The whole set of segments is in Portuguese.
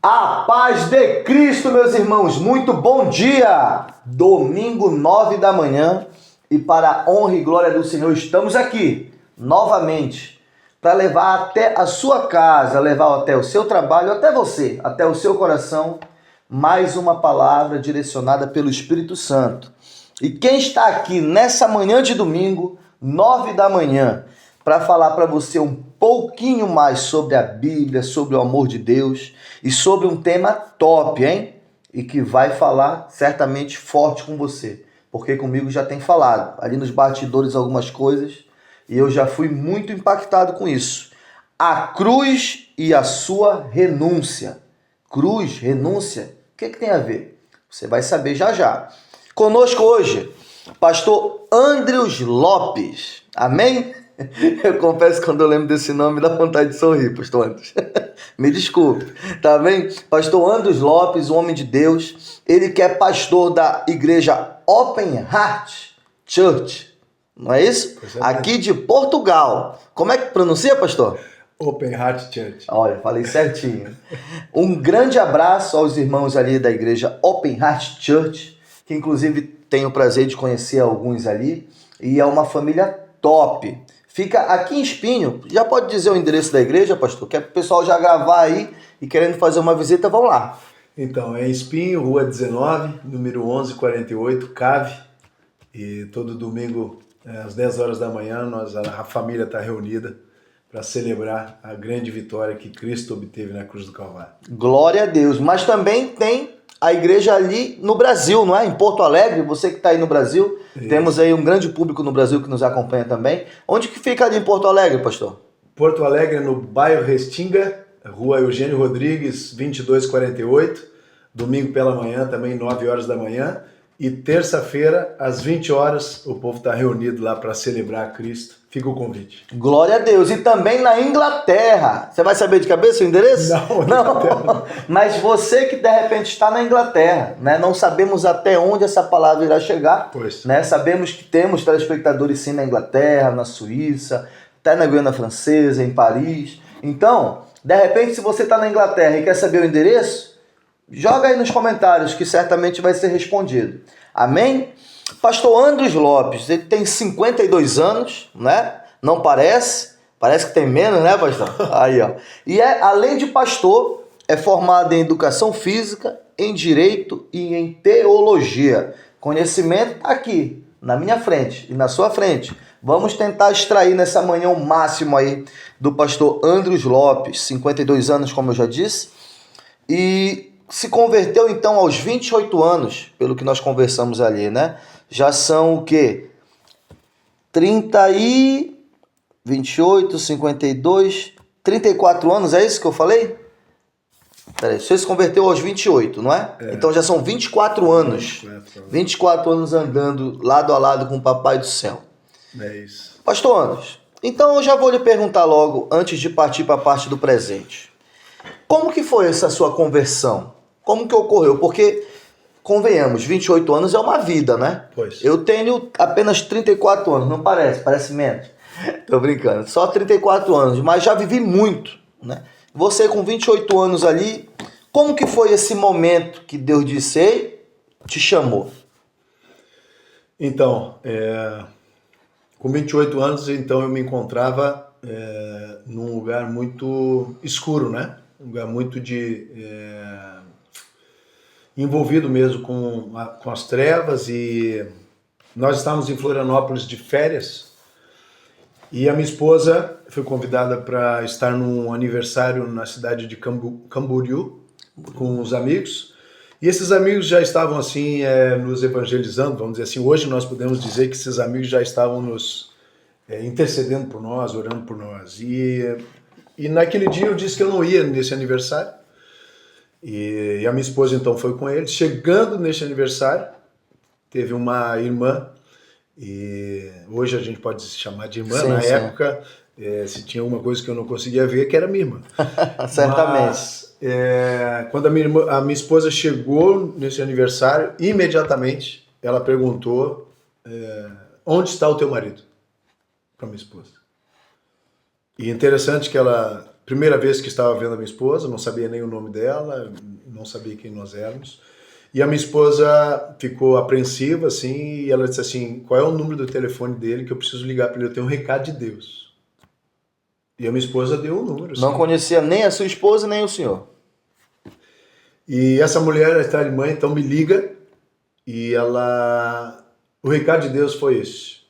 A paz de Cristo, meus irmãos, muito bom dia! Domingo 9 da manhã e para a honra e glória do Senhor estamos aqui novamente para levar até a sua casa, levar até o seu trabalho, até você, até o seu coração, mais uma palavra direcionada pelo Espírito Santo. E quem está aqui nessa manhã de domingo, 9 da manhã, para falar para você um pouquinho mais sobre a Bíblia, sobre o amor de Deus e sobre um tema top, hein? E que vai falar certamente forte com você, porque comigo já tem falado ali nos bastidores algumas coisas e eu já fui muito impactado com isso. A cruz e a sua renúncia. Cruz, renúncia, o que tem a ver? Você vai saber já já. Conosco hoje, pastor Andrews Lopes. Amém? Eu confesso que quando eu lembro desse nome dá vontade de sorrir, pastor Andrews. Me desculpe, tá bem? Pastor Andrews Lopes, um homem de Deus, ele que é pastor da igreja Open Heart Church, não é isso? Aqui de Portugal. Como é que pronuncia, pastor? Open Heart Church. Olha, falei certinho. Um grande abraço aos irmãos ali da igreja Open Heart Church, que inclusive tenho o prazer de conhecer alguns ali, e é uma família top. Fica aqui em Espinho. Já pode dizer o endereço da igreja, pastor? Que é para o pessoal já gravar aí e querendo fazer uma visita, vão lá. Então, é em Espinho, Rua 19, número 1148, Cave. E todo domingo, às 10 horas da manhã, a família está reunida para celebrar a grande vitória que Cristo obteve na cruz do Calvário. Glória a Deus. Mas também tem a igreja ali no Brasil, não é? Em Porto Alegre, você que está aí no Brasil. Isso. Temos aí um grande público no Brasil que nos acompanha também. Onde que fica ali em Porto Alegre, pastor? Porto Alegre, no bairro Restinga, Rua Eugênio Rodrigues, 2248. Domingo pela manhã, também 9 horas da manhã. E terça-feira, às 20 horas, o povo está reunido lá para celebrar Cristo. Fica o convite. Glória a Deus. E também na Inglaterra. Você vai saber de cabeça o endereço? Não. Mas você que de repente está na Inglaterra, né? Não sabemos até onde essa palavra irá chegar. Pois. Né? Sabemos que temos telespectadores sim na Inglaterra, na Suíça, até na Guiana Francesa, em Paris. Então, de repente, se você está na Inglaterra e quer saber o endereço, joga aí nos comentários que certamente vai ser respondido. Amém? Pastor Andrews Lopes, ele tem 52 anos, né? Não parece? Parece que tem menos, né, pastor? Aí, ó. E além de pastor, é formado em educação física, em direito e em teologia. Conhecimento tá aqui, na minha frente e na sua frente. Vamos tentar extrair nessa manhã o máximo aí do pastor Andrews Lopes, 52 anos, como eu já disse, e se converteu então aos 28 anos, pelo que nós conversamos ali, né? Já são o quê? 28, 52, 34 anos, é isso que eu falei? Peraí, você se converteu aos 28, não é? Então já são 24 anos. 24 anos andando lado a lado com o Papai do Céu. É isso. Pastor Andrews, então eu já vou lhe perguntar logo, antes de partir para a parte do presente. Como que foi essa sua conversão? Como que ocorreu? Porque, convenhamos, 28 anos é uma vida, né? Pois. Eu tenho apenas 34 anos, não parece? Parece menos. Tô brincando. Só 34 anos, mas já vivi muito, né? Você com 28 anos ali, como que foi esse momento que Deus disse, ei, te chamou? Então, com 28 anos, então eu me encontrava num lugar muito escuro, né? Um lugar muito envolvido mesmo com as trevas, e nós estávamos em Florianópolis de férias e a minha esposa foi convidada para estar num aniversário na cidade de Camboriú com os amigos, e esses amigos já estavam assim nos evangelizando, vamos dizer assim. Hoje nós podemos dizer que esses amigos já estavam nos intercedendo por nós, orando por nós, e naquele dia eu disse que eu não ia nesse aniversário. E a minha esposa então foi com eles. Chegando neste aniversário, teve uma irmã, e hoje a gente pode se chamar de irmã. Sim, na época, se tinha alguma coisa que eu não conseguia ver, que era minha irmã. Certamente. Mas quando a minha esposa chegou nesse aniversário, imediatamente ela perguntou, onde está o teu marido? Para minha esposa. E interessante que ela Primeira vez que estava vendo a minha esposa, não sabia nem o nome dela, não sabia quem nós éramos. E a minha esposa ficou apreensiva, assim, e ela disse assim, qual é o número do telefone dele que eu preciso ligar para ele? Eu tenho um recado de Deus. E a minha esposa deu o número. Não assim. conhecia nem a sua esposa, nem o senhor. E essa mulher está de mãe, então me liga, e ela... O recado de Deus foi esse.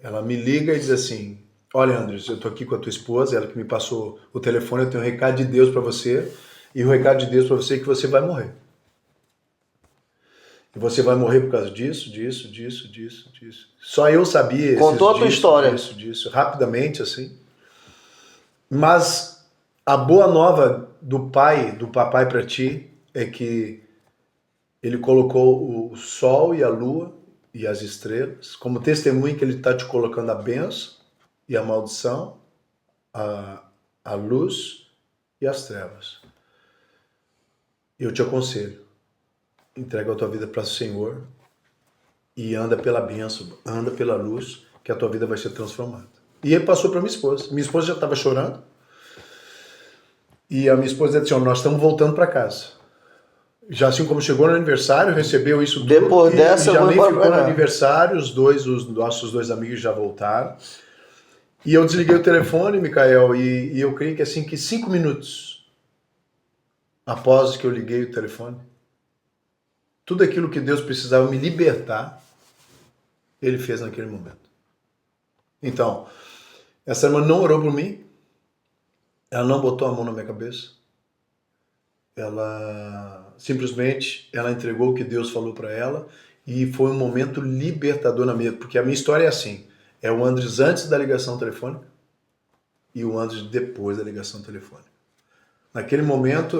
Ela me liga e diz assim, olha, Andres, eu tô aqui com a tua esposa, ela que me passou o telefone, eu tenho um recado de Deus para você, e o recado de Deus para você é que você vai morrer. E você vai morrer por causa disso. Só eu sabia. Contou a tua história. Disso, rapidamente, assim. Mas a boa nova do papai para ti, é que ele colocou o sol e a lua e as estrelas como testemunho que ele está te colocando a bênção e a maldição, a luz e as trevas. Eu te aconselho, entrega a tua vida para o Senhor e anda pela bênção, anda pela luz, que a tua vida vai ser transformada. E ele passou para minha esposa. Minha esposa já estava chorando. E a minha esposa disse assim, nós estamos voltando para casa. Já assim como chegou no aniversário, recebeu isso tudo. Depois dessa, e já eu nem vou ficou no aniversário, os nossos dois amigos já voltaram. E eu desliguei o telefone, Micael, e eu creio que assim, que 5 minutos após que eu liguei o telefone, tudo aquilo que Deus precisava me libertar, Ele fez naquele momento. Então, essa irmã não orou por mim, ela não botou a mão na minha cabeça, ela simplesmente entregou o que Deus falou para ela e foi um momento libertador na minha, porque a minha história é assim, é o Andres antes da ligação telefônica e o Andres depois da ligação telefônica. Naquele momento,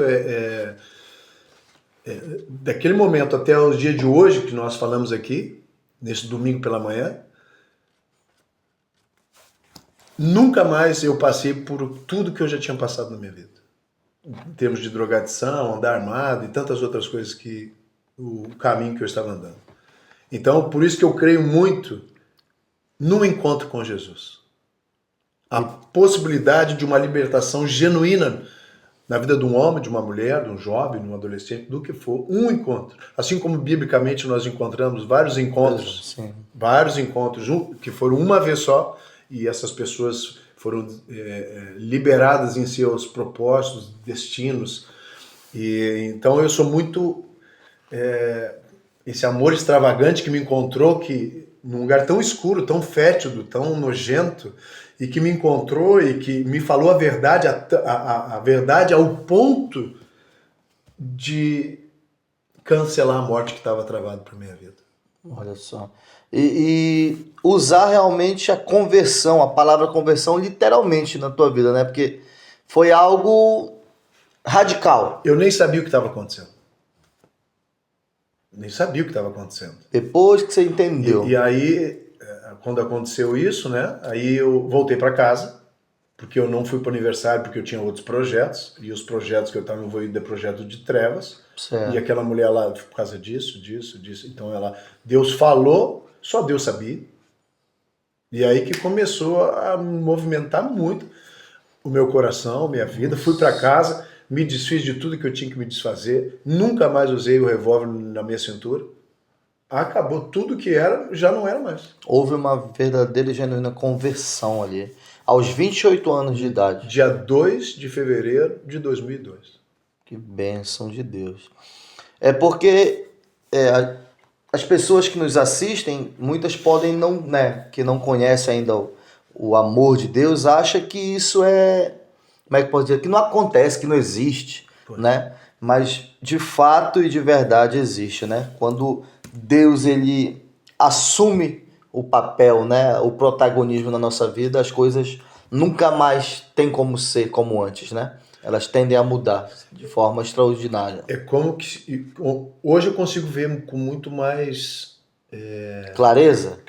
daquele momento até o dia de hoje que nós falamos aqui, nesse domingo pela manhã, nunca mais eu passei por tudo que eu já tinha passado na minha vida. Em termos de drogadição, andar armado e tantas outras coisas que o caminho que eu estava andando. Então, por isso que eu creio muito no encontro com Jesus. A possibilidade de uma libertação genuína na vida de um homem, de uma mulher, de um jovem, de um adolescente, do que for, um encontro. Assim como biblicamente nós encontramos vários encontros, que foram uma vez só, e essas pessoas foram liberadas em seus propósitos, destinos. E então eu sou muito esse amor extravagante que me encontrou, que num lugar tão escuro, tão fétido, tão nojento, e que me encontrou e que me falou a verdade, a verdade ao ponto de cancelar a morte que estava travada para minha vida. Olha só. E usar realmente a conversão, a palavra conversão literalmente na tua vida, né? Porque foi algo radical. Eu nem sabia o que estava acontecendo. Nem sabia o que estava acontecendo. Depois que você entendeu. E aí, quando aconteceu isso, né? Aí eu voltei para casa, porque eu não fui para o aniversário, porque eu tinha outros projetos, e os projetos que eu estava envolvido é projeto de trevas. Certo. E aquela mulher lá, por causa disso. Então Deus falou, só Deus sabia. E aí que começou a movimentar muito o meu coração, minha vida. Fui para casa, me desfiz de tudo que eu tinha que me desfazer. Nunca mais usei o revólver na minha cintura. Acabou tudo que era, já não era mais. Houve uma verdadeira e genuína conversão ali, aos 28 anos de idade. Dia 2 de fevereiro de 2002. Que bênção de Deus. É porque as pessoas que nos assistem, muitas podem não, né, que não conhecem ainda o amor de Deus, acham que isso como é que pode dizer, que não acontece, que não existe, né? Mas de fato e de verdade existe, né? Quando Deus ele assume o papel, né, o protagonismo na nossa vida, as coisas nunca mais têm como ser como antes, né? Elas tendem a mudar de forma extraordinária. É como que hoje eu consigo ver com muito mais clareza,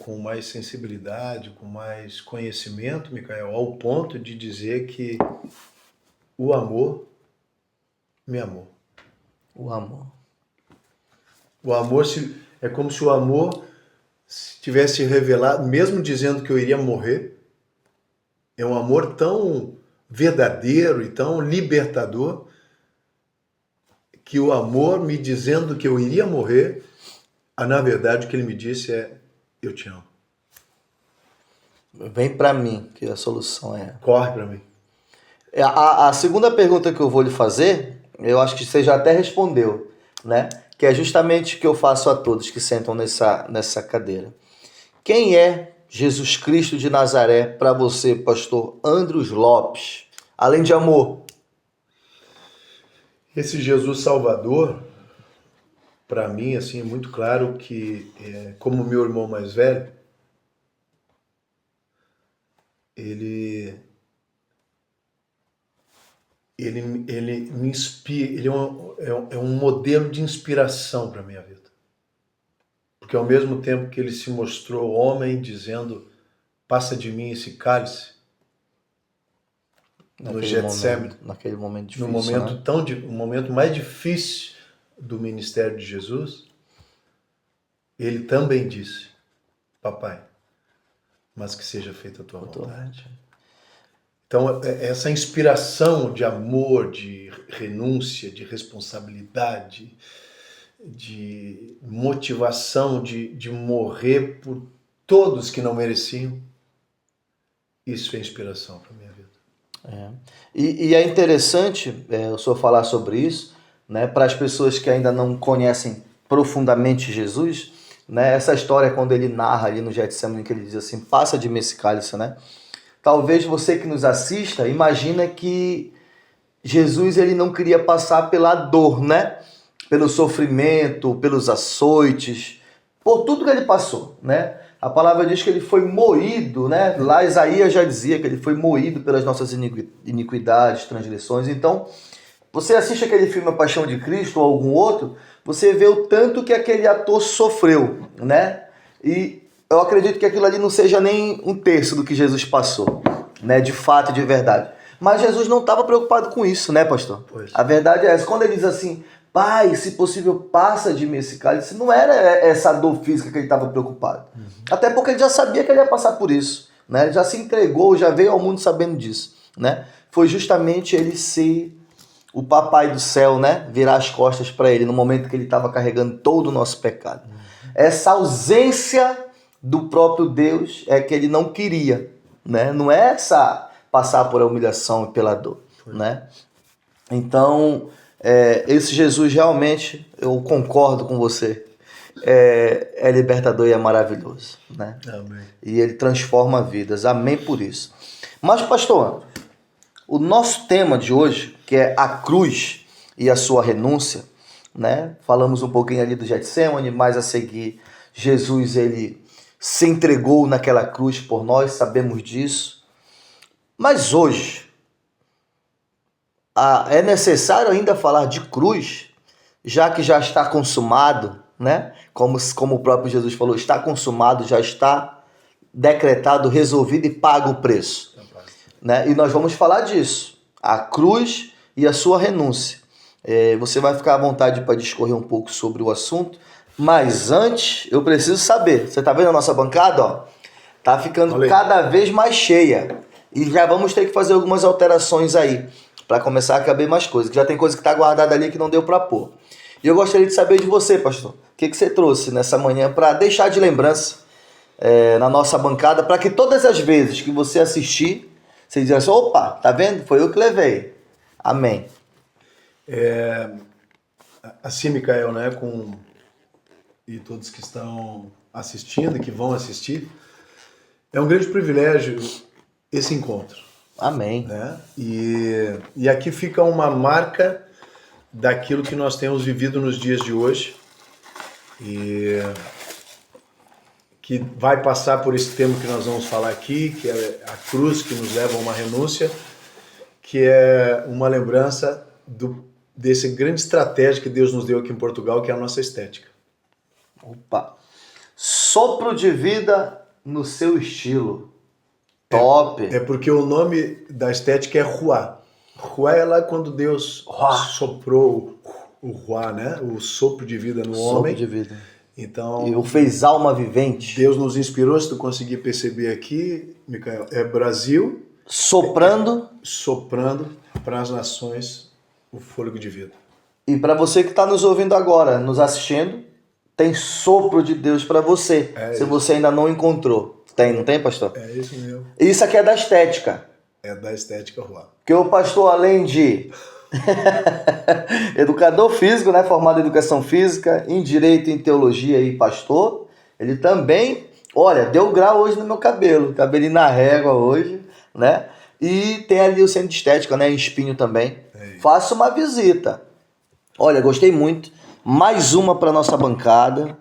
com mais sensibilidade, com mais conhecimento, Micael, ao ponto de dizer que o amor me amou. O amor. O amor é como se o amor tivesse revelado, mesmo dizendo que eu iria morrer, É um amor tão verdadeiro e tão libertador que o amor me dizendo que eu iria morrer, na verdade o que ele me disse é: eu te amo. Vem para mim, que a solução é. Corre para mim. A segunda pergunta que eu vou lhe fazer, eu acho que você já até respondeu, né? Que é justamente o que eu faço a todos que sentam nessa cadeira. Quem é Jesus Cristo de Nazaré para você, pastor Andros Lopes? Além de amor. Esse Jesus Salvador, para mim, assim, é muito claro que, como meu irmão mais velho, ele me inspira, ele é um modelo de inspiração para a minha vida. Porque ao mesmo tempo que ele se mostrou homem, dizendo: passa de mim esse cálice, no Getsemane, naquele momento difícil, no momento, né? o momento mais difícil do ministério de Jesus, ele também disse: papai, mas que seja feita a tua vontade. Então, essa inspiração de amor, de renúncia, de responsabilidade, de motivação de morrer por todos que não mereciam, isso é inspiração para a minha vida. E é interessante o senhor falar sobre isso, né, para as pessoas que ainda não conhecem profundamente Jesus, né, essa história quando ele narra ali no Getsemane, que ele diz assim: passa de mim esse cálice, né? Talvez você que nos assista imagina que Jesus ele não queria passar pela dor, né? Pelo sofrimento, pelos açoites, por tudo que ele passou, né? A palavra diz que ele foi moído, né? Lá Isaías já dizia que ele foi moído pelas nossas iniquidades, transgressões. Então, você assiste aquele filme A Paixão de Cristo ou algum outro, você vê o tanto que aquele ator sofreu, né? E eu acredito que aquilo ali não seja nem um terço do que Jesus passou, né? De fato, de verdade. Mas Jesus não estava preocupado com isso, né, pastor? Pois. A verdade é essa. Quando ele diz assim: pai, se possível, passa de mim esse cálice, não era essa dor física que ele estava preocupado. Até porque ele já sabia que ele ia passar por isso, né? Ele já se entregou, já veio ao mundo sabendo disso, né? Foi justamente ele ser o papai do céu, né? Virar as costas para ele no momento que ele estava carregando todo o nosso pecado. Essa ausência do próprio Deus é que ele não queria, né? Não é essa passar por a humilhação e pela dor, né? Então, esse Jesus realmente, eu concordo com você, é libertador e é maravilhoso, né? Amém. E ele transforma vidas. Amém por isso. Mas, pastor, o nosso tema de hoje, que é a cruz e a sua renúncia, né? Falamos um pouquinho ali do Getsemane, mas a seguir, Jesus, ele se entregou naquela cruz por nós, sabemos disso. Mas hoje, é necessário ainda falar de cruz, já que já está consumado, né? Como o próprio Jesus falou, está consumado, já está decretado, resolvido e pago o preço, né? E nós vamos falar disso, a cruz e a sua renúncia. Você vai ficar à vontade para discorrer um pouco sobre o assunto, mas antes eu preciso saber, você está vendo a nossa bancada? Ó? Tá ficando cada vez mais cheia e já vamos ter que fazer algumas alterações aí, para começar a caber mais coisas, que já tem coisa que está guardada ali que não deu para pôr. E eu gostaria de saber de você, pastor, o que você trouxe nessa manhã para deixar de lembrança na nossa bancada, para que todas as vezes que você assistir, você diga assim: opa, tá vendo? Foi eu que levei. Amém. Assim, Micael, né, e todos que estão assistindo e que vão assistir, é um grande privilégio esse encontro. Amém. Né? E aqui fica uma marca daquilo que nós temos vivido nos dias de hoje e que vai passar por esse tema que nós vamos falar aqui, que é a cruz que nos leva a uma renúncia, que é uma lembrança desse grande estratégia que Deus nos deu aqui em Portugal, que é a nossa estética. Opa! Sopro de vida no seu estilo. Top! É porque o nome da estética é Ruá. Ruá é lá quando Deus soprou o Ruá, né? O sopro de vida no homem. Sopro de vida. Então, E o fez alma vivente. Deus nos inspirou, se tu conseguir perceber aqui, Micael, é Brasil soprando. soprando para as nações o fôlego de vida. E para você que está nos ouvindo agora, nos assistindo, tem sopro de Deus para você. Se isso. você ainda não encontrou. Tem, não tem, pastor? É isso mesmo. Isso aqui é da estética. É da estética Juan. Porque o pastor, além de educador físico, né, formado em educação física, em direito, em teologia e pastor, ele também, olha, deu grau hoje no meu cabelo, cabelinho na régua hoje, né? E tem ali o centro de estética, né, em Espinho também. Faça uma visita. Olha, gostei muito. Mais uma para nossa bancada.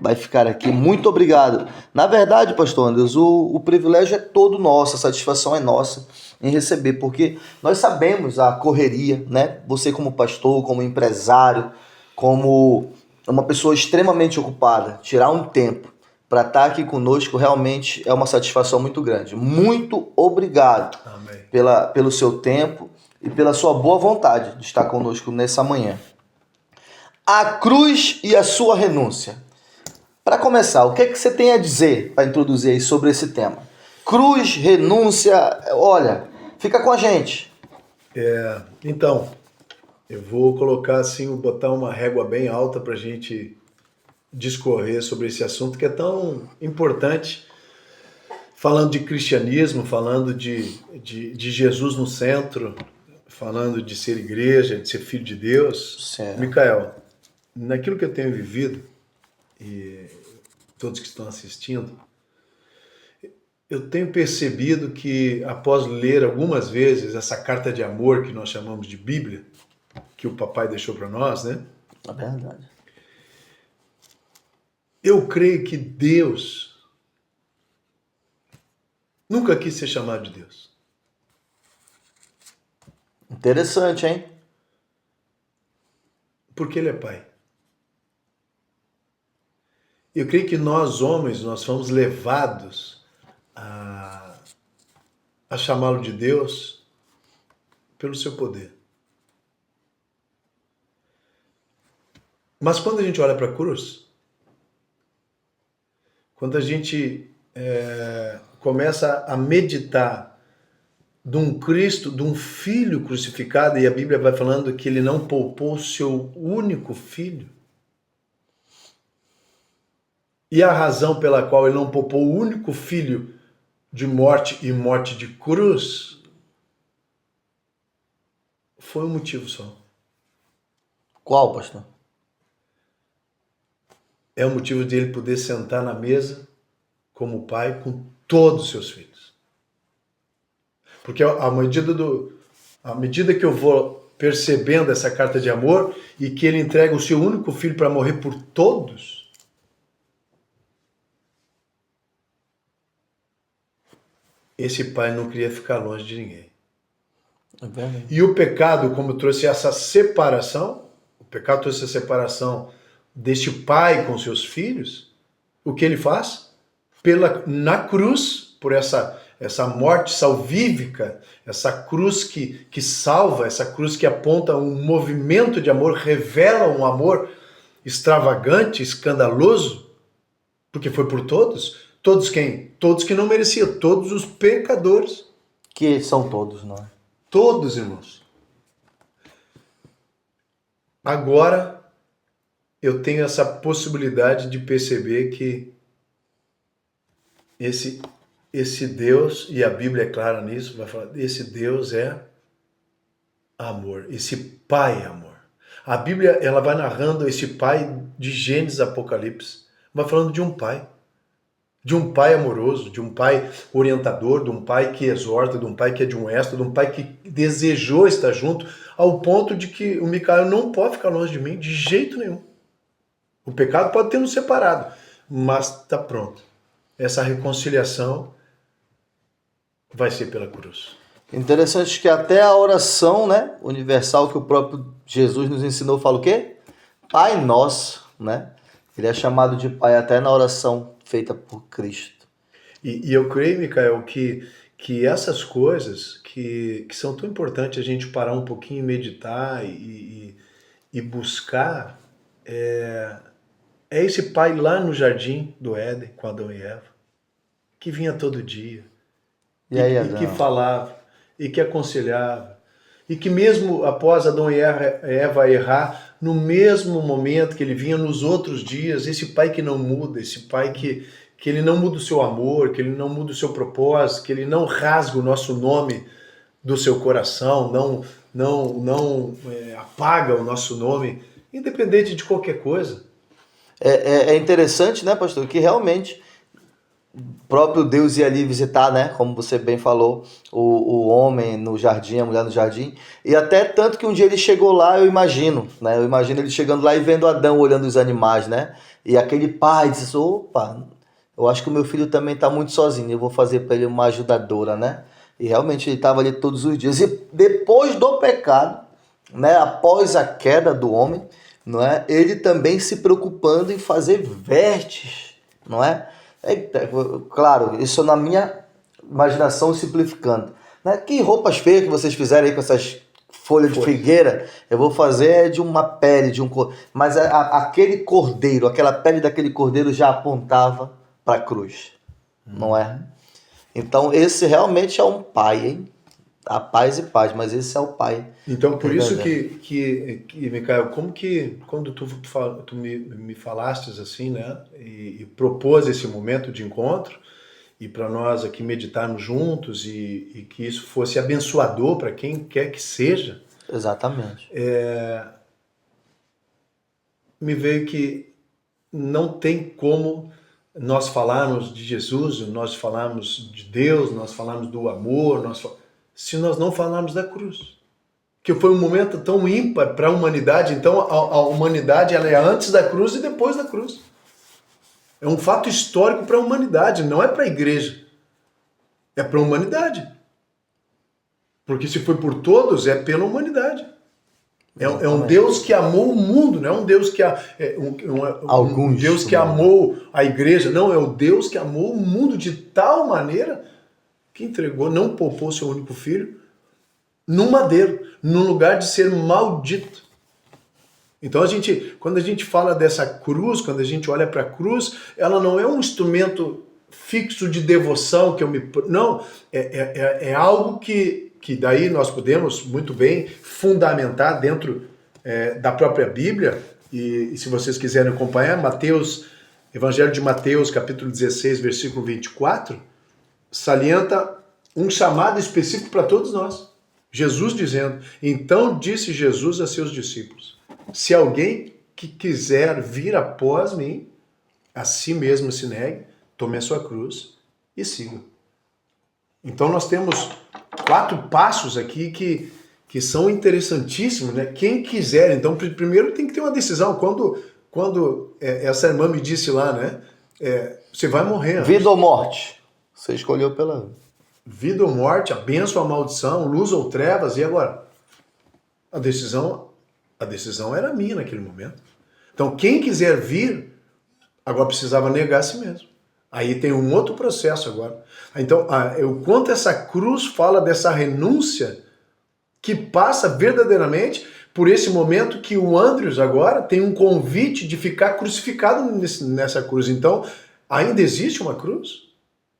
Vai ficar aqui. Muito obrigado. Na verdade, pastor Anderson, o privilégio é todo nosso, a satisfação é nossa em receber, porque nós sabemos a correria, né? Você como pastor, como empresário, como uma pessoa extremamente ocupada, tirar um tempo para estar aqui conosco realmente é uma satisfação muito grande. Muito obrigado pelo seu tempo e pela sua boa vontade de estar conosco nessa manhã. A cruz e a sua renúncia. Para começar, o que é que você tem a dizer para introduzir aí sobre esse tema? Cruz, renúncia, olha, fica com a gente. Então, eu vou colocar assim, botar uma régua bem alta para a gente discorrer sobre esse assunto que é tão importante, falando de cristianismo, falando de Jesus no centro, falando de ser igreja, de ser filho de Deus. Certo. Micael, naquilo que eu tenho vivido, e todos que estão assistindo, eu tenho percebido que após ler algumas vezes essa carta de amor que nós chamamos de Bíblia, que o papai deixou para nós, né? É verdade. Eu creio que Deus nunca quis ser chamado de Deus. Interessante, hein? Porque Ele é Pai. Eu creio que nós, homens, nós fomos levados a chamá-lo de Deus pelo seu poder. Mas quando a gente olha para a cruz, quando a gente começa a meditar de um Cristo, de um filho crucificado, e a Bíblia vai falando que ele não poupou o seu único filho, e a razão pela qual ele não poupou o único filho de morte e morte de cruz foi um motivo só. Qual, pastor? É o motivo de ele poder sentar na mesa como pai com todos os seus filhos. Porque à medida que eu vou percebendo essa carta de amor e que ele entrega o seu único filho para morrer por todos, esse pai não queria ficar longe de ninguém. É verdade. E o pecado, como trouxe essa separação, o pecado trouxe essa separação deste pai com seus filhos, o que ele faz? Na cruz, por essa morte salvífica, essa cruz que salva, essa cruz que aponta um movimento de amor, revela um amor extravagante, escandaloso, porque foi por todos. Todos quem? Todos que não mereciam, todos os pecadores. Que são todos, não é? Todos, irmãos. Agora, eu tenho essa possibilidade de perceber que esse Deus, e a Bíblia é clara nisso, vai falar, esse Deus é amor, esse Pai é amor. A Bíblia, ela vai narrando esse Pai de Gênesis, Apocalipse, vai falando de um Pai amoroso, de um Pai orientador, de um Pai que exorta, de um Pai que admoesta, de um Pai que desejou estar junto, ao ponto de que o Micael não pode ficar longe de mim de jeito nenhum. O pecado pode ter nos separado, mas está pronto. Essa reconciliação vai ser pela cruz. Interessante que até a oração, né, universal que o próprio Jesus nos ensinou fala o quê? Pai Nosso, né? Ele é chamado de Pai até na oração feita por Cristo. E eu creio, Micael, que essas coisas que são tão importantes a gente parar um pouquinho e meditar e buscar, é esse Pai lá no jardim do Éden, com Adão e Eva, que vinha todo dia, E aí, e que Adão? falava, e que aconselhava, e que mesmo após Adão e Eva errar, no mesmo momento que ele vinha nos outros dias, esse pai que não muda, esse pai que ele não muda o seu amor, que ele não muda o seu propósito, que ele não rasga o nosso nome do seu coração, não apaga o nosso nome, independente de qualquer coisa. É interessante, né, pastor, que realmente o próprio Deus ia ali visitar, né, como você bem falou, o homem no jardim, a mulher no jardim, e até tanto que um dia ele chegou lá, eu imagino ele chegando lá e vendo Adão olhando os animais, né, e aquele pai disse, opa, eu acho que o meu filho também está muito sozinho, eu vou fazer para ele uma ajudadora, né, e realmente ele estava ali todos os dias, e depois do pecado, né, após a queda do homem, não é? Ele também se preocupando em fazer vestes, não é? Claro, isso na minha imaginação simplificando. Né? Que roupas feias que vocês fizeram aí com essas folhas de figueira, eu vou fazer de uma pele, mas aquele cordeiro, aquela pele daquele cordeiro já apontava para a cruz, não é? Então esse realmente é um pai, hein? A paz e paz, mas esse é o pai. Então, por isso que Micael, como que quando tu me falastes assim, né, e propôs esse momento de encontro, e para nós aqui meditarmos juntos, e que isso fosse abençoador para quem quer que seja, Exatamente. me veio que não tem como nós falarmos de Jesus, nós falarmos de Deus, nós falarmos do amor, se nós não falarmos da cruz. Que foi um momento tão ímpar para a humanidade. Então a humanidade ela é antes da cruz e depois da cruz. É um fato histórico para a humanidade, não é para a igreja. É para a humanidade. Porque se foi por todos, é pela humanidade. É um Deus que amou o mundo, não é um Deus que um Deus que amou a igreja. Não, é o Deus que amou o mundo de tal maneira que entregou, não poupou seu único filho, num madeiro, num lugar de ser maldito. Então quando a gente fala dessa cruz, quando a gente olha para a cruz, ela não é um instrumento fixo de devoção que não, é algo que daí nós podemos muito bem fundamentar dentro da própria Bíblia, e se vocês quiserem acompanhar, Evangelho de Mateus, capítulo 16, versículo 24, salienta um chamado específico para todos nós. Jesus dizendo, então disse Jesus a seus discípulos, se alguém que quiser vir após mim, a si mesmo se negue, tome a sua cruz e siga. Então nós temos 4 passos aqui que são interessantíssimos, né? Quem quiser, então primeiro tem que ter uma decisão. Quando essa irmã me disse lá, né? Você vai morrer. Vida ou morte? Você escolheu pela... Vida ou morte, a bênção ou a maldição, luz ou trevas, e agora? A decisão era minha naquele momento. Então, quem quiser vir, agora precisava negar a si mesmo. Aí tem um outro processo agora. Então, o quanto essa cruz fala dessa renúncia que passa verdadeiramente por esse momento que o Andrews agora tem um convite de ficar crucificado nessa cruz. Então, ainda existe uma cruz?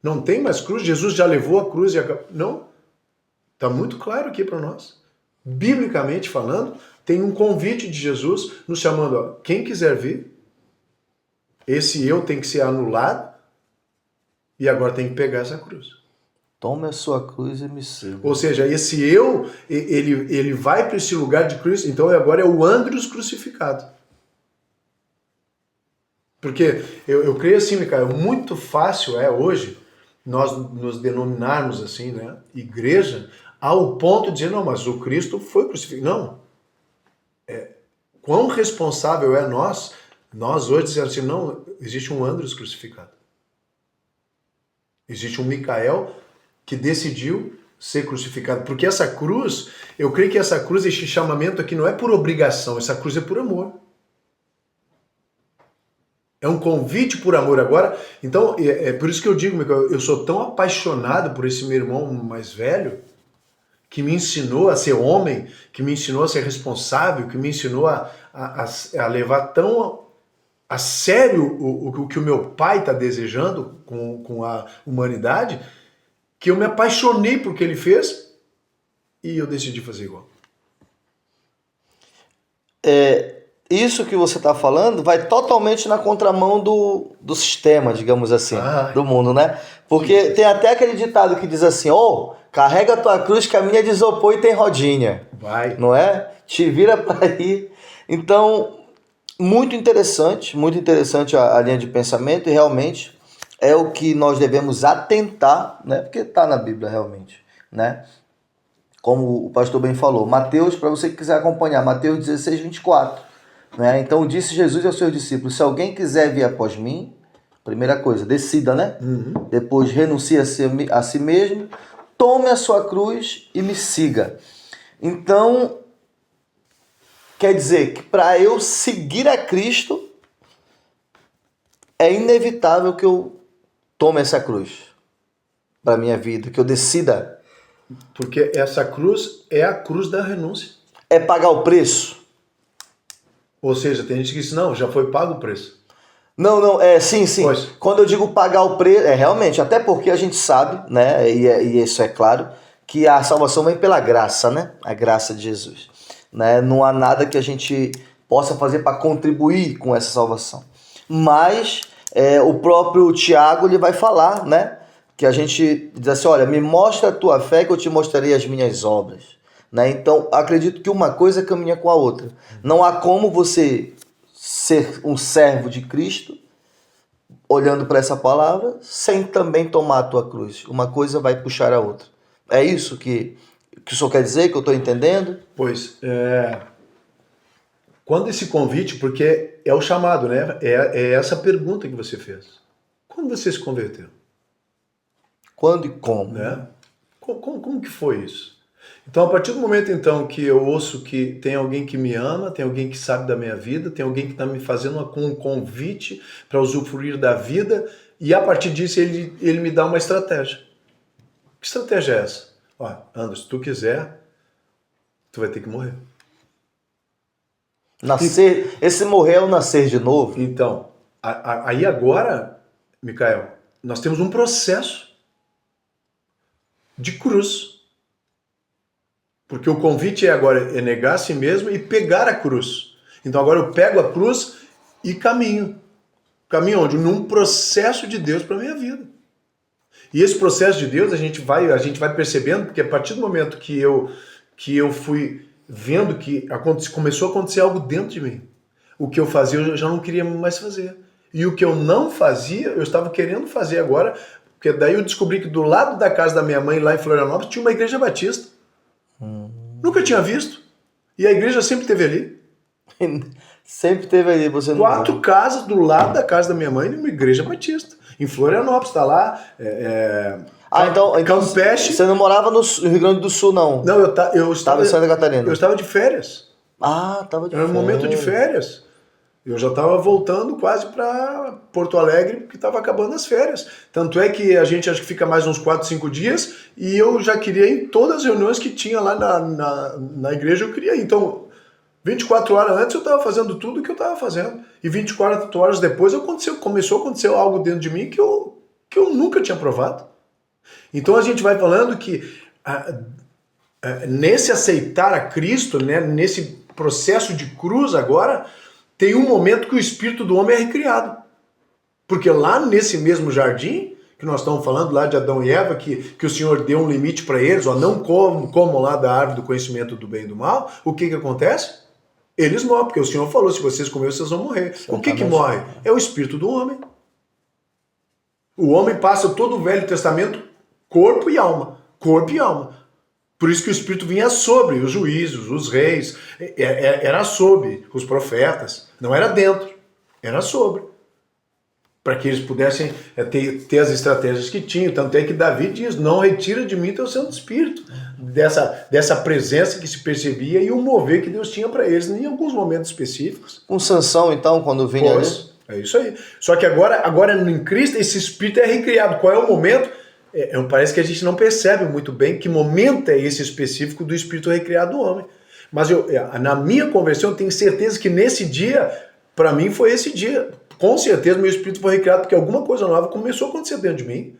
Não tem mais cruz? Jesus já levou a cruz? Não. Está muito claro aqui para nós. Biblicamente falando, tem um convite de Jesus nos chamando, quem quiser vir, esse eu tem que ser anulado e agora tem que pegar essa cruz. Tome a sua cruz e me siga. Ou seja, esse eu, ele vai para esse lugar de cruz, então agora é o Andrews crucificado. Porque eu creio assim, Micael, muito fácil hoje nós nos denominarmos assim, né, igreja, ao ponto de dizer, não, mas o Cristo foi crucificado. Não. Quão responsável é nós hoje dizer assim, não, existe um Andrews crucificado. Existe um Micael que decidiu ser crucificado. Porque essa cruz, eu creio que essa cruz, esse chamamento aqui não é por obrigação, essa cruz é por amor. É um convite por amor agora. Então, é por isso que eu digo, Micael, eu sou tão apaixonado por esse meu irmão mais velho, que me ensinou a ser homem, que me ensinou a ser responsável, que me ensinou a levar tão a sério o que o meu pai está desejando com a humanidade, que eu me apaixonei por que ele fez e eu decidi fazer igual. Isso que você está falando vai totalmente na contramão do sistema, digamos assim, do mundo, né? Porque tem até aquele ditado que diz assim, carrega a tua cruz que a minha é de isopor e tem rodinha. Vai. Não é? Te vira para ir. Então, muito interessante a linha de pensamento e realmente é o que nós devemos atentar, né? Porque está na Bíblia realmente, né? Como o pastor bem falou, Mateus, para você que quiser acompanhar, Mateus 16, 24. Né? Então disse Jesus aos seus discípulos, se alguém quiser vir após mim, primeira coisa, decida, né? Depois renuncie a si mesmo, tome a sua cruz e me siga. Então, quer dizer que para eu seguir a Cristo, é inevitável que eu tome essa cruz para a minha vida, que eu decida. Porque essa cruz é a cruz da renúncia. É pagar o preço. Ou seja, tem gente que diz, não, já foi pago o preço. Não, sim. Pois. Quando eu digo pagar o preço, realmente, até porque a gente sabe, né, e isso é claro, que a salvação vem pela graça, né, a graça de Jesus. Né? Não há nada que a gente possa fazer para contribuir com essa salvação. Mas o próprio Tiago ele vai falar, né, que a gente diz assim, olha, me mostra a tua fé que eu te mostrarei as minhas obras. Né? Então, acredito que uma coisa caminha com a outra. Não há como você ser um servo de Cristo, olhando para essa palavra, sem também tomar a tua cruz. Uma coisa vai puxar a outra. É isso que o senhor quer dizer, que eu estou entendendo? Pois, quando esse convite, porque é o chamado, né? É essa pergunta que você fez. Quando você se converteu? Quando e como? Né? Como que foi isso? Então, a partir do momento então que eu ouço que tem alguém que me ama, tem alguém que sabe da minha vida, tem alguém que está me fazendo um convite para usufruir da vida, e a partir disso ele me dá uma estratégia. Que estratégia é essa? Ó, Anderson, se tu quiser, tu vai ter que morrer. Nascer, esse morrer é o nascer de novo? Então, aí agora, Micael, nós temos um processo de cruz. Porque o convite agora negar a si mesmo e pegar a cruz. Então agora eu pego a cruz e caminho. Caminho onde? Num processo de Deus para a minha vida. E esse processo de Deus a gente vai percebendo, porque a partir do momento que eu fui vendo que começou a acontecer algo dentro de mim, o que eu fazia eu já não queria mais fazer. E o que eu não fazia, eu estava querendo fazer agora, porque daí eu descobri que do lado da casa da minha mãe, lá em Florianópolis, tinha uma igreja batista. Nunca tinha visto. E a igreja sempre esteve ali. Sempre teve ali, você não... 4 casas do lado da casa da minha mãe, uma igreja batista. Em Florianópolis, está lá. Então Campeche. Você não morava no Rio Grande do Sul, não? Não, eu estava em Santa Catarina. Eu estava de férias. Estava de férias. Era um momento de férias. Eu já estava voltando quase para Porto Alegre, porque estava acabando as férias. Tanto é que a gente acho que fica mais uns 4, 5 dias, e eu já queria ir em todas as reuniões que tinha lá na igreja, eu queria ir. Então, 24 horas antes eu estava fazendo tudo o que eu estava fazendo. E 24 horas depois começou a acontecer algo dentro de mim que eu nunca tinha provado. Então a gente vai falando que nesse aceitar a Cristo, né, nesse processo de cruz agora, tem um momento que o espírito do homem é recriado. Porque lá nesse mesmo jardim, que nós estamos falando lá de Adão e Eva, que o Senhor deu um limite para eles, não comam lá da árvore do conhecimento do bem e do mal, o que acontece? Eles morrem, porque o Senhor falou, se vocês comerem, vocês vão morrer. O que morre? É o espírito do homem. O homem passa todo o Velho Testamento, corpo e alma. Corpo e alma. Por isso que o Espírito vinha sobre os juízes, os reis, era sobre os profetas, não era dentro, era sobre. Para que eles pudessem ter as estratégias que tinham. Tanto é que Davi diz, não retira de mim teu Santo Espírito. Dessa presença que se percebia e o mover que Deus tinha para eles em alguns momentos específicos. Com Sansão, então, quando vinha ali? É isso aí. Só que agora em Cristo esse Espírito é recriado. Qual é o momento? Parece que a gente não percebe muito bem que momento é esse específico do Espírito recriado do homem. Mas na minha conversão eu tenho certeza que nesse dia, para mim foi esse dia. Com certeza meu Espírito foi recriado porque alguma coisa nova começou a acontecer dentro de mim.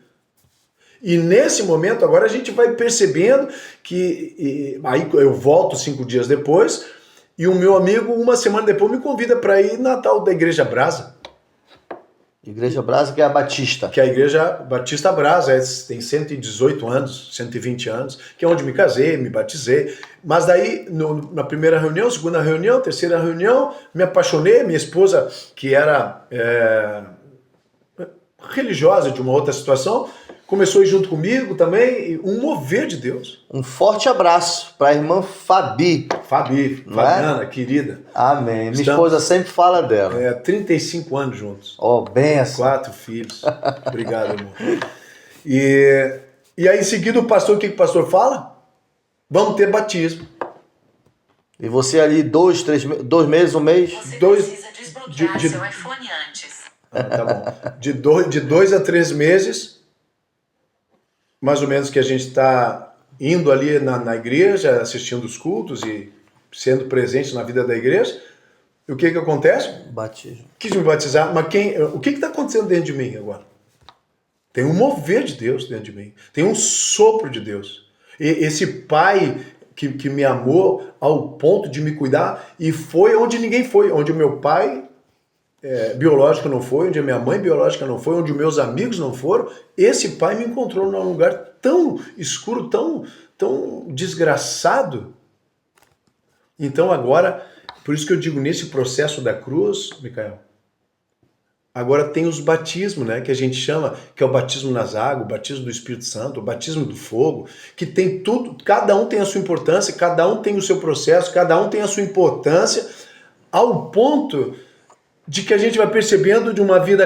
E nesse momento, agora a gente vai percebendo que... aí eu volto 5 dias depois, e o meu amigo, uma semana depois, me convida para ir no Natal da Igreja Brasa. Igreja Brasa, que é a Batista. Que é a Igreja Batista Brasa, tem 118 anos, 120 anos, que é onde me casei, me batizei. Mas daí, na primeira reunião, segunda reunião, terceira reunião, me apaixonei. Minha esposa, que era religiosa de uma outra situação, começou a ir junto comigo também, um mover de Deus. Um forte abraço para a irmã Fabi. Fabiana, querida. Amém. Minha esposa sempre fala dela. 35 anos juntos. Ó, benção. 4 filhos. Obrigado, irmão. E aí, em seguida, o pastor, o que o pastor fala? Vamos ter batismo. E você ali, 2 meses, 1 mês? Você Dois- precisa desbloquear seu iPhone antes. Tá bom. De 2 a 3 meses, mais ou menos, que a gente está indo ali na igreja, assistindo os cultos e sendo presente na vida da igreja. E o que acontece? Batismo. Quis me batizar, mas o que está acontecendo dentro de mim agora? Tem um mover de Deus dentro de mim. Tem um sopro de Deus. E esse pai que me amou ao ponto de me cuidar e foi onde ninguém foi. Onde o meu pai biológico não foi, onde a minha mãe biológica não foi, onde os meus amigos não foram. Esse pai me encontrou num lugar tão escuro, tão desgraçado. Então agora, por isso que eu digo, nesse processo da cruz, Micael, agora tem os batismos, né, que a gente chama, que é o batismo nas águas, o batismo do Espírito Santo, o batismo do fogo, que tem tudo, cada um tem a sua importância, cada um tem o seu processo, cada um tem a sua importância, ao ponto de que a gente vai percebendo de uma vida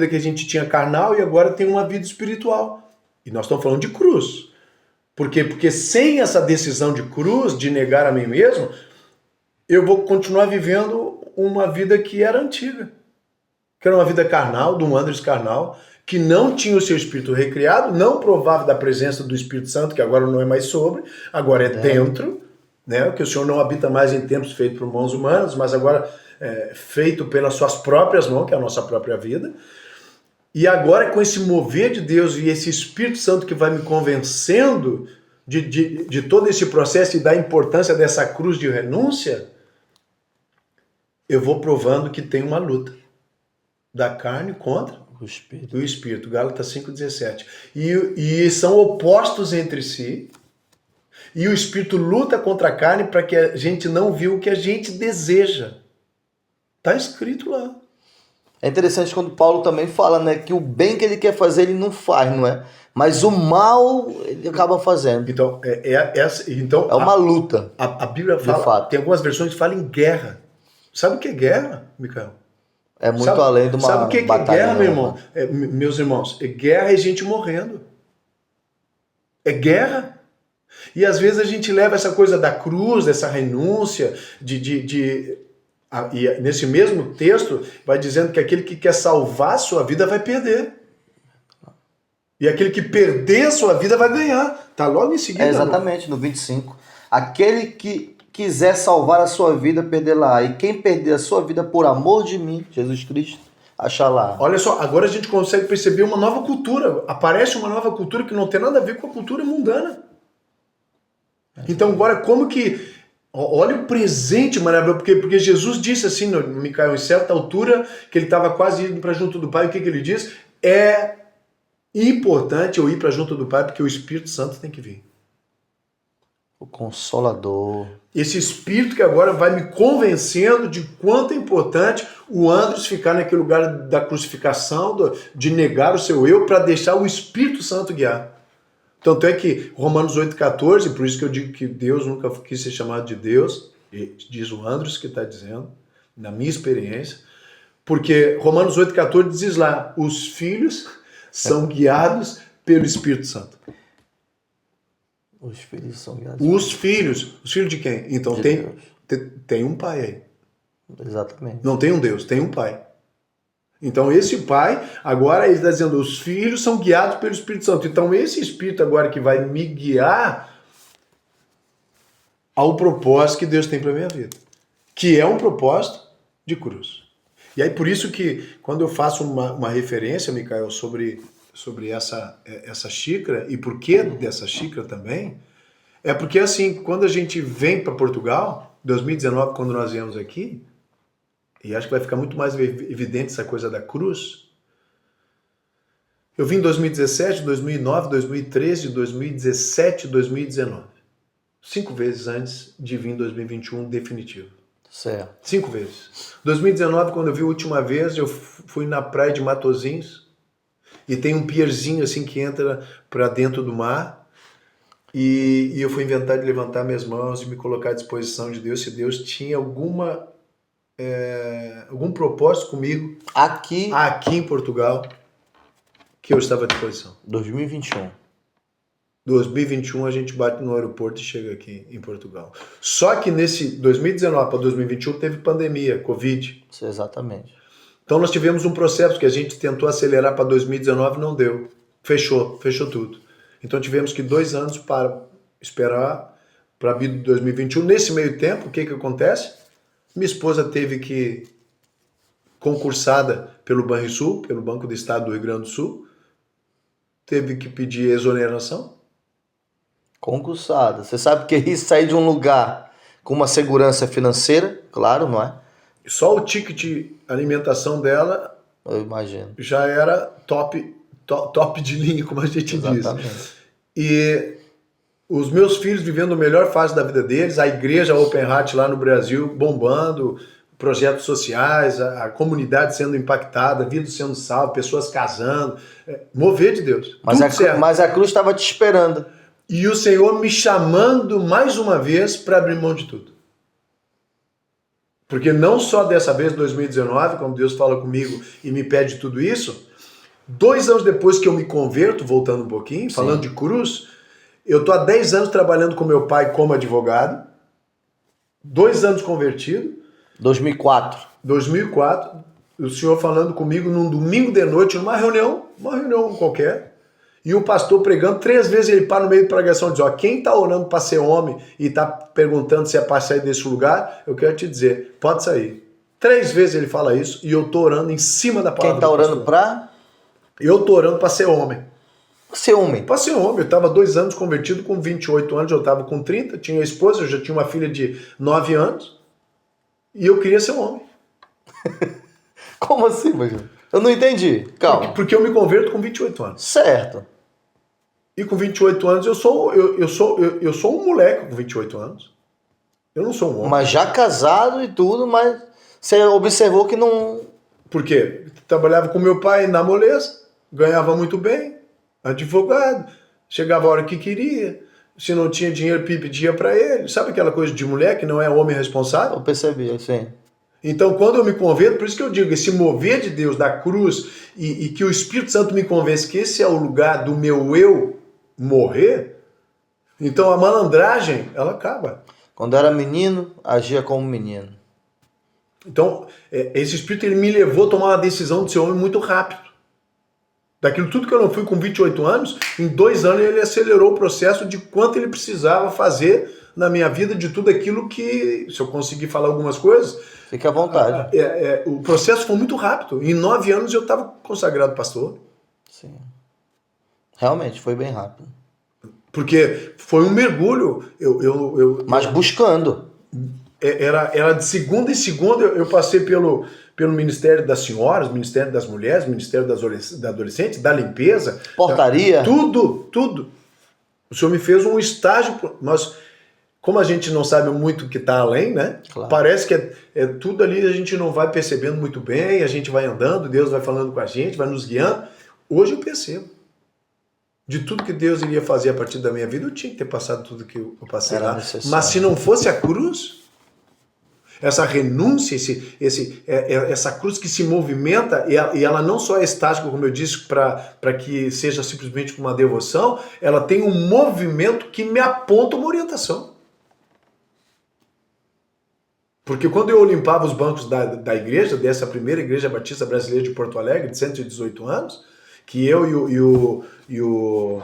que a gente tinha carnal e agora tem uma vida espiritual. E nós estamos falando de cruz. Por quê? Porque sem essa decisão de cruz, de negar a mim mesmo, eu vou continuar vivendo uma vida que era antiga. Que era uma vida carnal, de um Andres carnal, que não tinha o seu espírito recriado, não provava da presença do Espírito Santo, que agora não é mais sobre, agora é dentro, né? Que o Senhor não habita mais em templos feitos por mãos humanas, mas agora feito pelas suas próprias mãos, que é a nossa própria vida. E agora, com esse mover de Deus e esse Espírito Santo que vai me convencendo de todo esse processo e da importância dessa cruz de renúncia, eu vou provando que tem uma luta da carne contra O Espírito. o Espírito. Gálatas 5,17. E são opostos entre si. E o Espírito luta contra a carne para que a gente não viu o que a gente deseja. Está escrito lá. É interessante quando Paulo também fala, né, que o bem que ele quer fazer ele não faz, não é? Mas o mal ele acaba fazendo. Então, É uma luta. a Bíblia de fala, fato. tem algumas versões que falam em guerra. Sabe o que é guerra, Micael? É muito além de uma Sabe o que é batalha, guerra, né, meu irmão? Meus irmãos, guerra é gente morrendo. É guerra. E às vezes a gente leva essa coisa da cruz, dessa renúncia, e nesse mesmo texto vai dizendo que aquele que quer salvar a sua vida vai perder. E aquele que perder a sua vida vai ganhar. Tá logo em seguida. É exatamente, no 25. Aquele que quiser salvar a sua vida, perderá. E quem perder a sua vida por amor de mim, Jesus Cristo, achará. Olha só, agora a gente consegue perceber uma nova cultura. Aparece uma nova cultura que não tem nada a ver com a cultura mundana. Então agora como que... Olha o presente maravilhoso, porque Jesus disse assim, no Micael, em certa altura, que ele estava quase indo para junto do Pai, o que ele diz? É importante eu ir para junto do Pai, porque o Espírito Santo tem que vir. O Consolador. Esse Espírito que agora vai me convencendo de quanto é importante o Andres ficar naquele lugar da crucificação, de negar o seu eu, para deixar o Espírito Santo guiar. Tanto é que Romanos 8,14, por isso que eu digo que Deus nunca quis ser chamado de Deus, diz o Andres que está dizendo, na minha experiência, porque Romanos 8,14 diz lá, os filhos são guiados pelo Espírito Santo. Os filhos são guiados. Os filhos de quem? Então De tem um pai aí. Exatamente. Não tem um Deus, tem um pai. Então esse pai, agora ele está dizendo, os filhos são guiados pelo Espírito Santo. Então esse Espírito agora que vai me guiar ao propósito que Deus tem para a minha vida. Que é um propósito de cruz. E aí por isso que quando eu faço uma referência, Micael, sobre sobre essa xícara e por que dessa xícara também, é porque assim, quando a gente vem para Portugal, 2019, quando nós viemos aqui, e acho que vai ficar muito mais evidente essa coisa da cruz, eu vim em 2017, 2009, 2013, 2017, 2019. 5 vezes antes de vir em 2021 definitivo. Certo. 5 vezes. 2019, quando eu vi a última vez, eu fui na praia de Matosinhos e tem um pierzinho assim que entra para dentro do mar e eu fui inventar de levantar minhas mãos e me colocar à disposição de Deus, se Deus tinha algum propósito comigo Aqui, em Portugal, que eu estava à disposição. 2021. 2021 a gente bate no aeroporto e chega aqui em Portugal. Só que nesse 2019 para 2021 teve pandemia, Covid. Isso, exatamente. Então nós tivemos um processo que a gente tentou acelerar para 2019 e não deu. Fechou tudo. Então tivemos que 2 anos para esperar para a vida de 2021. Nesse meio tempo, o que acontece? Minha esposa teve que, concursada pelo Banrisul, pelo Banco do Estado do Rio Grande do Sul, teve que pedir exoneração. Concursada. Você sabe que isso sair de um lugar com uma segurança financeira, claro, não é? Só o ticket alimentação dela Eu imagino. já era top de linha, como a gente Exatamente. diz. E os meus filhos vivendo a melhor fase da vida deles, a igreja Open Heart lá no Brasil bombando, projetos sociais, a comunidade sendo impactada, vidas sendo salvas, pessoas casando, mover de Deus. Mas a cruz estava te esperando. E o Senhor me chamando mais uma vez para abrir mão de tudo. Porque não só dessa vez, 2019, quando Deus fala comigo e me pede tudo isso, 2 anos depois que eu me converto, voltando um pouquinho, falando de cruz, eu estou há 10 anos trabalhando com meu pai como advogado, 2 anos convertido. 2004, o senhor falando comigo num domingo de noite, numa reunião qualquer, e o pastor pregando, 3 vezes ele para no meio da pregação e diz, ó, quem está orando para ser homem e está perguntando se é para sair desse lugar, eu quero te dizer, pode sair. 3 vezes ele fala isso e eu estou orando em cima da palavra. Quem está orando para? Eu estou orando para ser homem. Ser homem. Para ser homem. Eu estava 2 anos convertido, com 28 anos, eu estava com 30, tinha esposa, eu já tinha uma filha de 9 anos e eu queria ser homem. Como assim, Magno? Eu não entendi. Calma. Porque eu me converto com 28 anos. Certo. E com 28 anos eu sou um moleque com 28 anos. Eu não sou um homem. Mas já casado e tudo, mas você observou que não... Por quê? Trabalhava com meu pai na moleza, ganhava muito bem, advogado, chegava a hora que queria, se não tinha dinheiro, pedia para ele. Sabe aquela coisa de mulher que não é homem responsável? Eu percebi, assim. Então, quando eu me converto, por isso que eu digo, esse mover de Deus, da cruz, e que o Espírito Santo me convence que esse é o lugar do meu eu morrer, então a malandragem, ela acaba. Quando eu era menino, agia como menino. Então, esse Espírito ele me levou a tomar uma decisão de ser homem muito rápido. Daquilo tudo que eu não fui com 28 anos, em 2 anos ele acelerou o processo de quanto ele precisava fazer na minha vida, de tudo aquilo que, se eu conseguir falar algumas coisas... Fique à vontade. O processo foi muito rápido. Em 9 anos eu estava consagrado pastor. Sim. Realmente, foi bem rápido. Porque foi um mergulho. Mas buscando. Era de segunda em segunda, eu passei pelo Ministério das Senhoras, Ministério das Mulheres, Ministério das Adolescentes, da limpeza. Portaria. Tudo. O senhor me fez um estágio. Nós, como a gente não sabe muito o que está além, né? Claro. Parece que é tudo ali, a gente não vai percebendo muito bem, a gente vai andando, Deus vai falando com a gente, vai nos guiando. Hoje eu percebo. De tudo que Deus iria fazer a partir da minha vida, eu tinha que ter passado tudo que eu passei lá. Mas se não fosse a cruz, essa renúncia, essa cruz que se movimenta, e ela não só é estática, como eu disse, para que seja simplesmente uma devoção, ela tem um movimento que me aponta uma orientação. Porque quando eu limpava os bancos da igreja, dessa primeira igreja batista brasileira de Porto Alegre, de 118 anos, que eu e o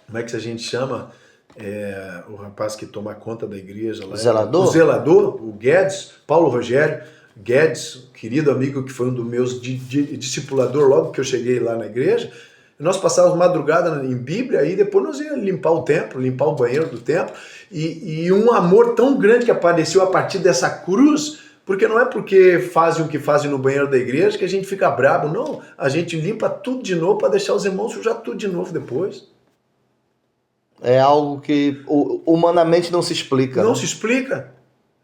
como é que a gente chama? O rapaz que toma conta da igreja lá. Zelador? O zelador, o Guedes, Paulo Rogério, Guedes, querido amigo que foi um dos meus discipulador logo que eu cheguei lá na igreja, nós passávamos madrugada em Bíblia e depois nós íamos limpar o templo, limpar o banheiro do templo, e um amor tão grande que apareceu a partir dessa cruz, porque não é porque fazem o que fazem no banheiro da igreja que a gente fica brabo, não, a gente limpa tudo de novo para deixar os irmãos sujar tudo de novo depois. É algo que humanamente não se explica. Não né? se explica,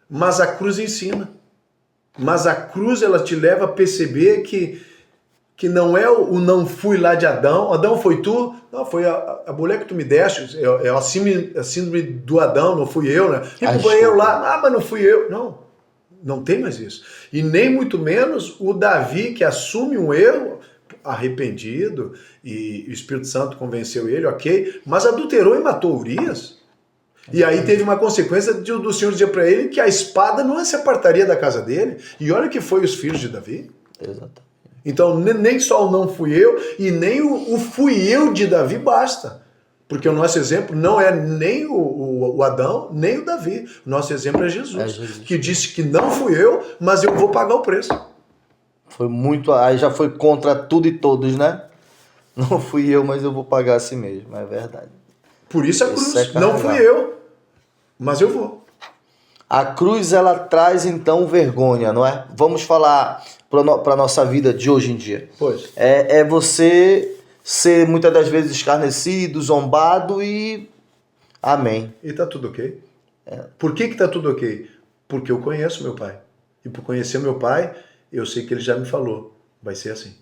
mas a cruz ensina. Mas a cruz ela te leva a perceber que não é o não fui lá de Adão. Adão foi tu? Não, foi a mulher que tu me deste. É a síndrome do Adão, não fui eu, né? E pro banheiro lá, mas não fui eu. Não tem mais isso. E nem muito menos o Davi que assume um erro, arrependido, e o Espírito Santo convenceu ele, ok, mas adulterou e matou Urias. E aí teve uma consequência do Senhor dizer para ele que a espada não se apartaria da casa dele. E olha que foi os filhos de Davi. Exatamente. Então nem só o não fui eu e nem o fui eu de Davi basta. Porque o nosso exemplo não é nem o Adão, nem o Davi. O nosso exemplo é Jesus, que disse que não fui eu, mas eu vou pagar o preço. Foi muito, aí já foi contra tudo e todos, né? Não fui eu, mas eu vou pagar a si mesmo, é verdade. Por isso a cruz, não fui eu, mas eu vou. A cruz, ela traz então vergonha, não é? Vamos falar para a nossa vida de hoje em dia. Pois. É você ser muitas das vezes escarnecido, zombado e amém. E tá tudo ok. Por que tá tudo ok? Porque eu conheço meu pai. E por conhecer meu pai, eu sei que ele já me falou. Vai ser assim.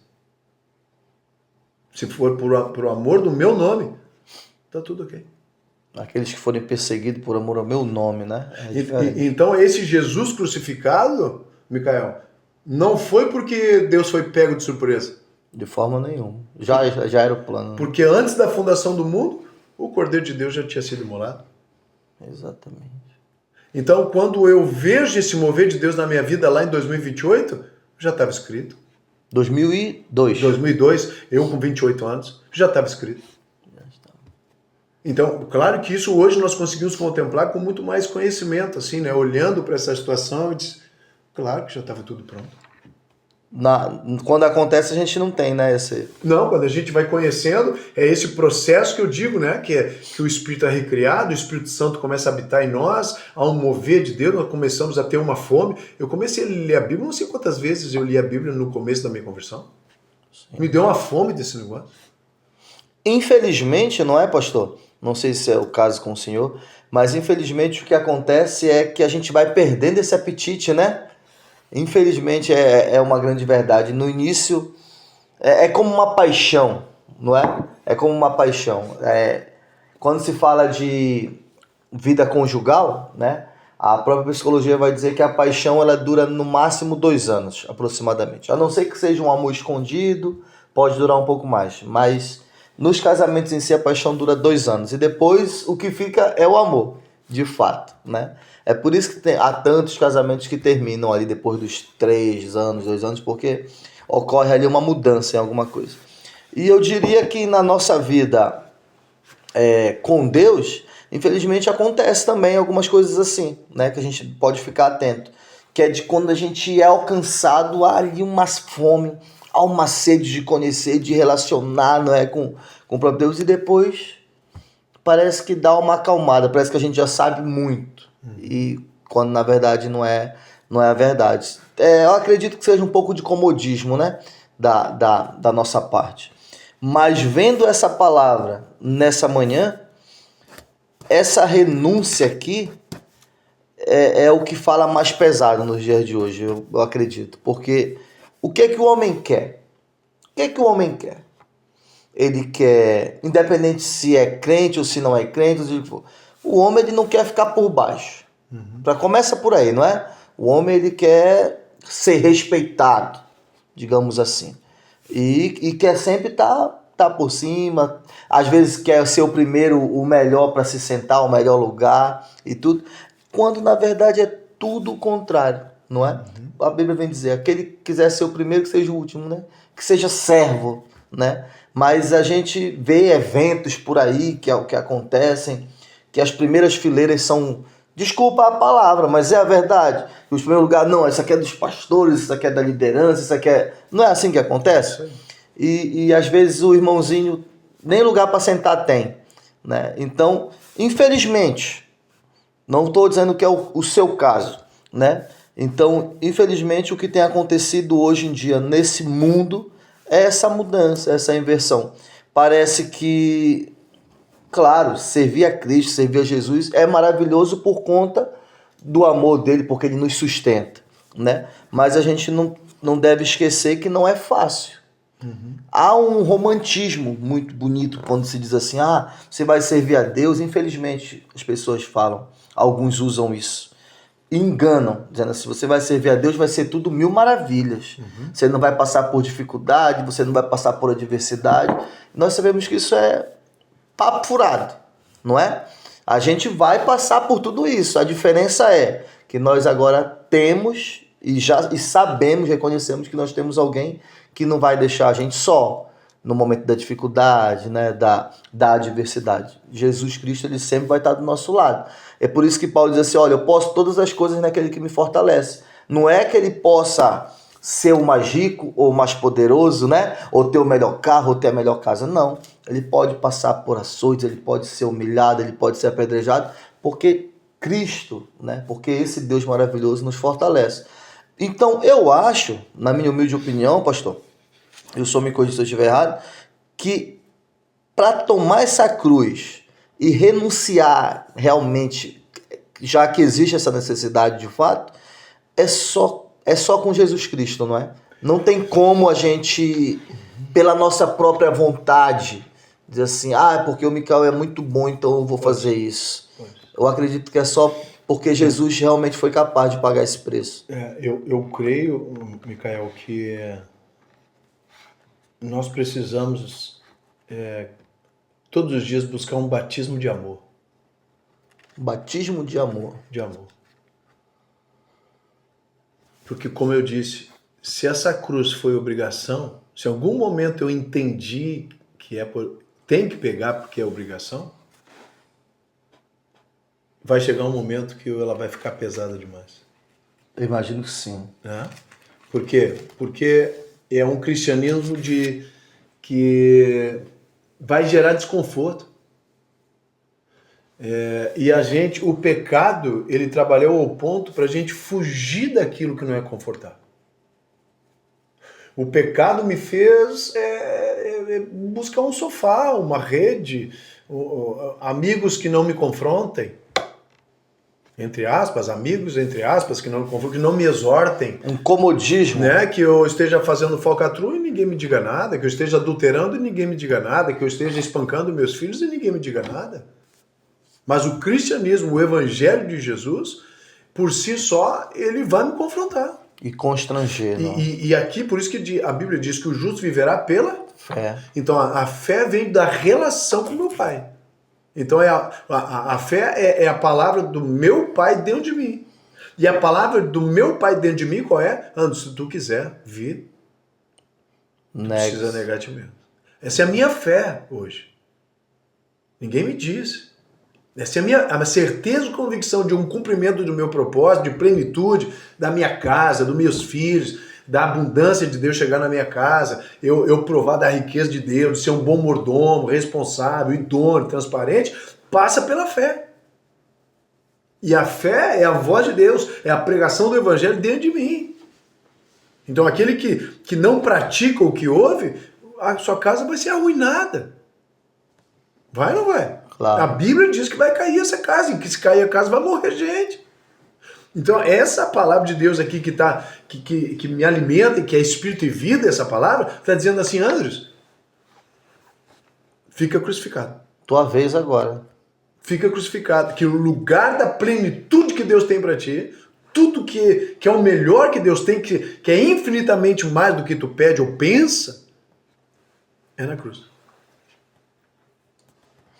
Se for por amor do meu nome, tá tudo ok. Aqueles que forem perseguidos por amor ao meu nome, né? Então esse Jesus crucificado, Micael, não foi porque Deus foi pego de surpresa. De forma nenhuma. Já era o plano. Porque antes da fundação do mundo, o Cordeiro de Deus já tinha sido imolado. Exatamente. Então, quando eu vejo esse mover de Deus na minha vida lá em 2028, já estava escrito. 2002, eu com 28 anos, já estava escrito. Então, claro que isso hoje nós conseguimos contemplar com muito mais conhecimento, assim, né? Olhando para essa situação, eu disse, claro que já estava tudo pronto. Quando acontece, a gente não tem, né? Não, quando a gente vai conhecendo, é esse processo que eu digo, né? Que o Espírito é recriado, o Espírito Santo começa a habitar em nós, há um mover de Deus, nós começamos a ter uma fome. Eu comecei a ler a Bíblia, não sei quantas vezes eu li a Bíblia no começo da minha conversão. Sim. Me deu uma fome desse negócio. Infelizmente, não é, pastor? Não sei se é o caso com o senhor, mas infelizmente o que acontece é que a gente vai perdendo esse apetite, né? Infelizmente é uma grande verdade. No início é como uma paixão, não é? É como uma paixão. Quando se fala de vida conjugal, né? A própria psicologia vai dizer que a paixão ela dura no máximo 2 anos, aproximadamente. A não ser que seja um amor escondido, pode durar um pouco mais. Mas nos casamentos em si a paixão dura 2 anos. E depois o que fica é o amor, de fato, né? É por isso que há tantos casamentos que terminam ali depois dos 3 anos, 2 anos, porque ocorre ali uma mudança em alguma coisa. E eu diria que na nossa vida com Deus, infelizmente acontece também algumas coisas assim, né? Que a gente pode ficar atento. Que é de quando a gente é alcançado, há ali uma fome, há uma sede de conhecer, de relacionar, não é? Com o próprio Deus. E depois parece que dá uma acalmada, parece que a gente já sabe muito. E quando na verdade não é a verdade. Eu acredito que seja um pouco de comodismo, né? Da nossa parte. Mas vendo essa palavra nessa manhã, essa renúncia aqui é o que fala mais pesado nos dias de hoje, eu acredito. Porque o que é que o homem quer? O que é que o homem quer? Ele quer, independente se é crente ou se não é crente, o homem ele não quer ficar por baixo. Começa por aí, não é? O homem ele quer ser respeitado, digamos assim. E quer sempre tá por cima. Às vezes quer ser o primeiro, o melhor para se sentar, o melhor lugar e tudo. Quando na verdade é tudo o contrário, não é? A Bíblia vem dizer, aquele que quiser ser o primeiro, que seja o último, né? Que seja servo, né? Mas a gente vê eventos por aí que acontecem, que as primeiras fileiras são Desculpa a palavra, mas é a verdade. Os primeiros lugares, não, isso aqui é dos pastores, isso aqui é da liderança, isso aqui é... Não é assim que acontece? E às vezes o irmãozinho nem lugar para sentar tem, né? Então, infelizmente, não estou dizendo que é o seu caso, né? Então, infelizmente, o que tem acontecido hoje em dia nesse mundo é essa mudança, essa inversão. Parece que, claro, servir a Cristo, servir a Jesus é maravilhoso por conta do amor dele, porque ele nos sustenta, né? Mas a gente não deve esquecer que não é fácil. Há um romantismo muito bonito quando se diz assim, você vai servir a Deus. Infelizmente, as pessoas falam, alguns usam isso, e enganam, dizendo assim, você vai servir a Deus, vai ser tudo mil maravilhas. Você não vai passar por dificuldade, você não vai passar por adversidade. Nós sabemos que isso é papo furado, não é? A gente vai passar por tudo isso. A diferença é que nós agora temos e sabemos, reconhecemos que nós temos alguém que não vai deixar a gente só no momento da dificuldade, né, da adversidade. Jesus Cristo, ele sempre vai estar do nosso lado. É por isso que Paulo diz assim, olha, eu posso todas as coisas naquele que me fortalece. Não é que ele possa ser o mais rico ou mais poderoso, né, ou ter o melhor carro ou ter a melhor casa, não. Ele pode passar por açoites, ele pode ser humilhado, ele pode ser apedrejado, porque Cristo, né, porque esse Deus maravilhoso nos fortalece. Então, eu acho, na minha humilde opinião, pastor, eu só me corrija se eu estiver errado, que para tomar essa cruz e renunciar realmente, já que existe essa necessidade de fato, é só com Jesus Cristo, não é? Não tem como a gente, pela nossa própria vontade, dizer assim, porque o Micael é muito bom, então eu vou fazer isso. Eu acredito que é só porque Jesus realmente foi capaz de pagar esse preço. Eu creio, Micael, que nós precisamos todos os dias buscar um batismo de amor. Batismo de amor. De amor. Porque, como eu disse, se essa cruz foi obrigação, se em algum momento eu entendi que tem que pegar porque é obrigação, vai chegar um momento que ela vai ficar pesada demais. Eu imagino que sim. Né? Por quê? Porque é um cristianismo que vai gerar desconforto. E o pecado, ele trabalhou ao ponto para a gente fugir daquilo que não é confortável. O pecado me fez buscar um sofá, uma rede, amigos que não me confrontem. Entre aspas, amigos, entre aspas, que não me confrontem, que não me exortem. Um comodismo. Né? Que eu esteja fazendo falcatrua e ninguém me diga nada, que eu esteja adulterando e ninguém me diga nada, que eu esteja espancando meus filhos e ninguém me diga nada. Mas o cristianismo, o evangelho de Jesus, por si só, ele vai me confrontar. E constranger. E aqui, por isso que a Bíblia diz que o justo viverá pela fé. Então, a fé vem da relação com o meu Pai. Então, a fé é a palavra do meu Pai dentro de mim. E a palavra do meu Pai dentro de mim, qual é? Se tu quiser vir, tu precisa negar a ti mesmo. Essa é a minha fé hoje. Ninguém me disse. Essa é a minha certeza e convicção de um cumprimento do meu propósito, de plenitude da minha casa, dos meus filhos, da abundância de Deus chegar na minha casa, eu provar da riqueza de Deus, de ser um bom mordomo, responsável, idôneo, transparente, passa pela fé. E a fé é a voz de Deus, é a pregação do evangelho dentro de mim. Então aquele que não pratica o que ouve, a sua casa vai ser arruinada. Vai ou não vai? Claro. A Bíblia diz que vai cair essa casa, e que se cair a casa vai morrer gente. Então essa palavra de Deus aqui que me alimenta, e que é espírito e vida, essa palavra, está dizendo assim, Andros, fica crucificado. Tua vez agora. Fica crucificado, que o lugar da plenitude que Deus tem para ti, tudo que é o melhor que Deus tem, que é infinitamente mais do que tu pede ou pensa, é na cruz.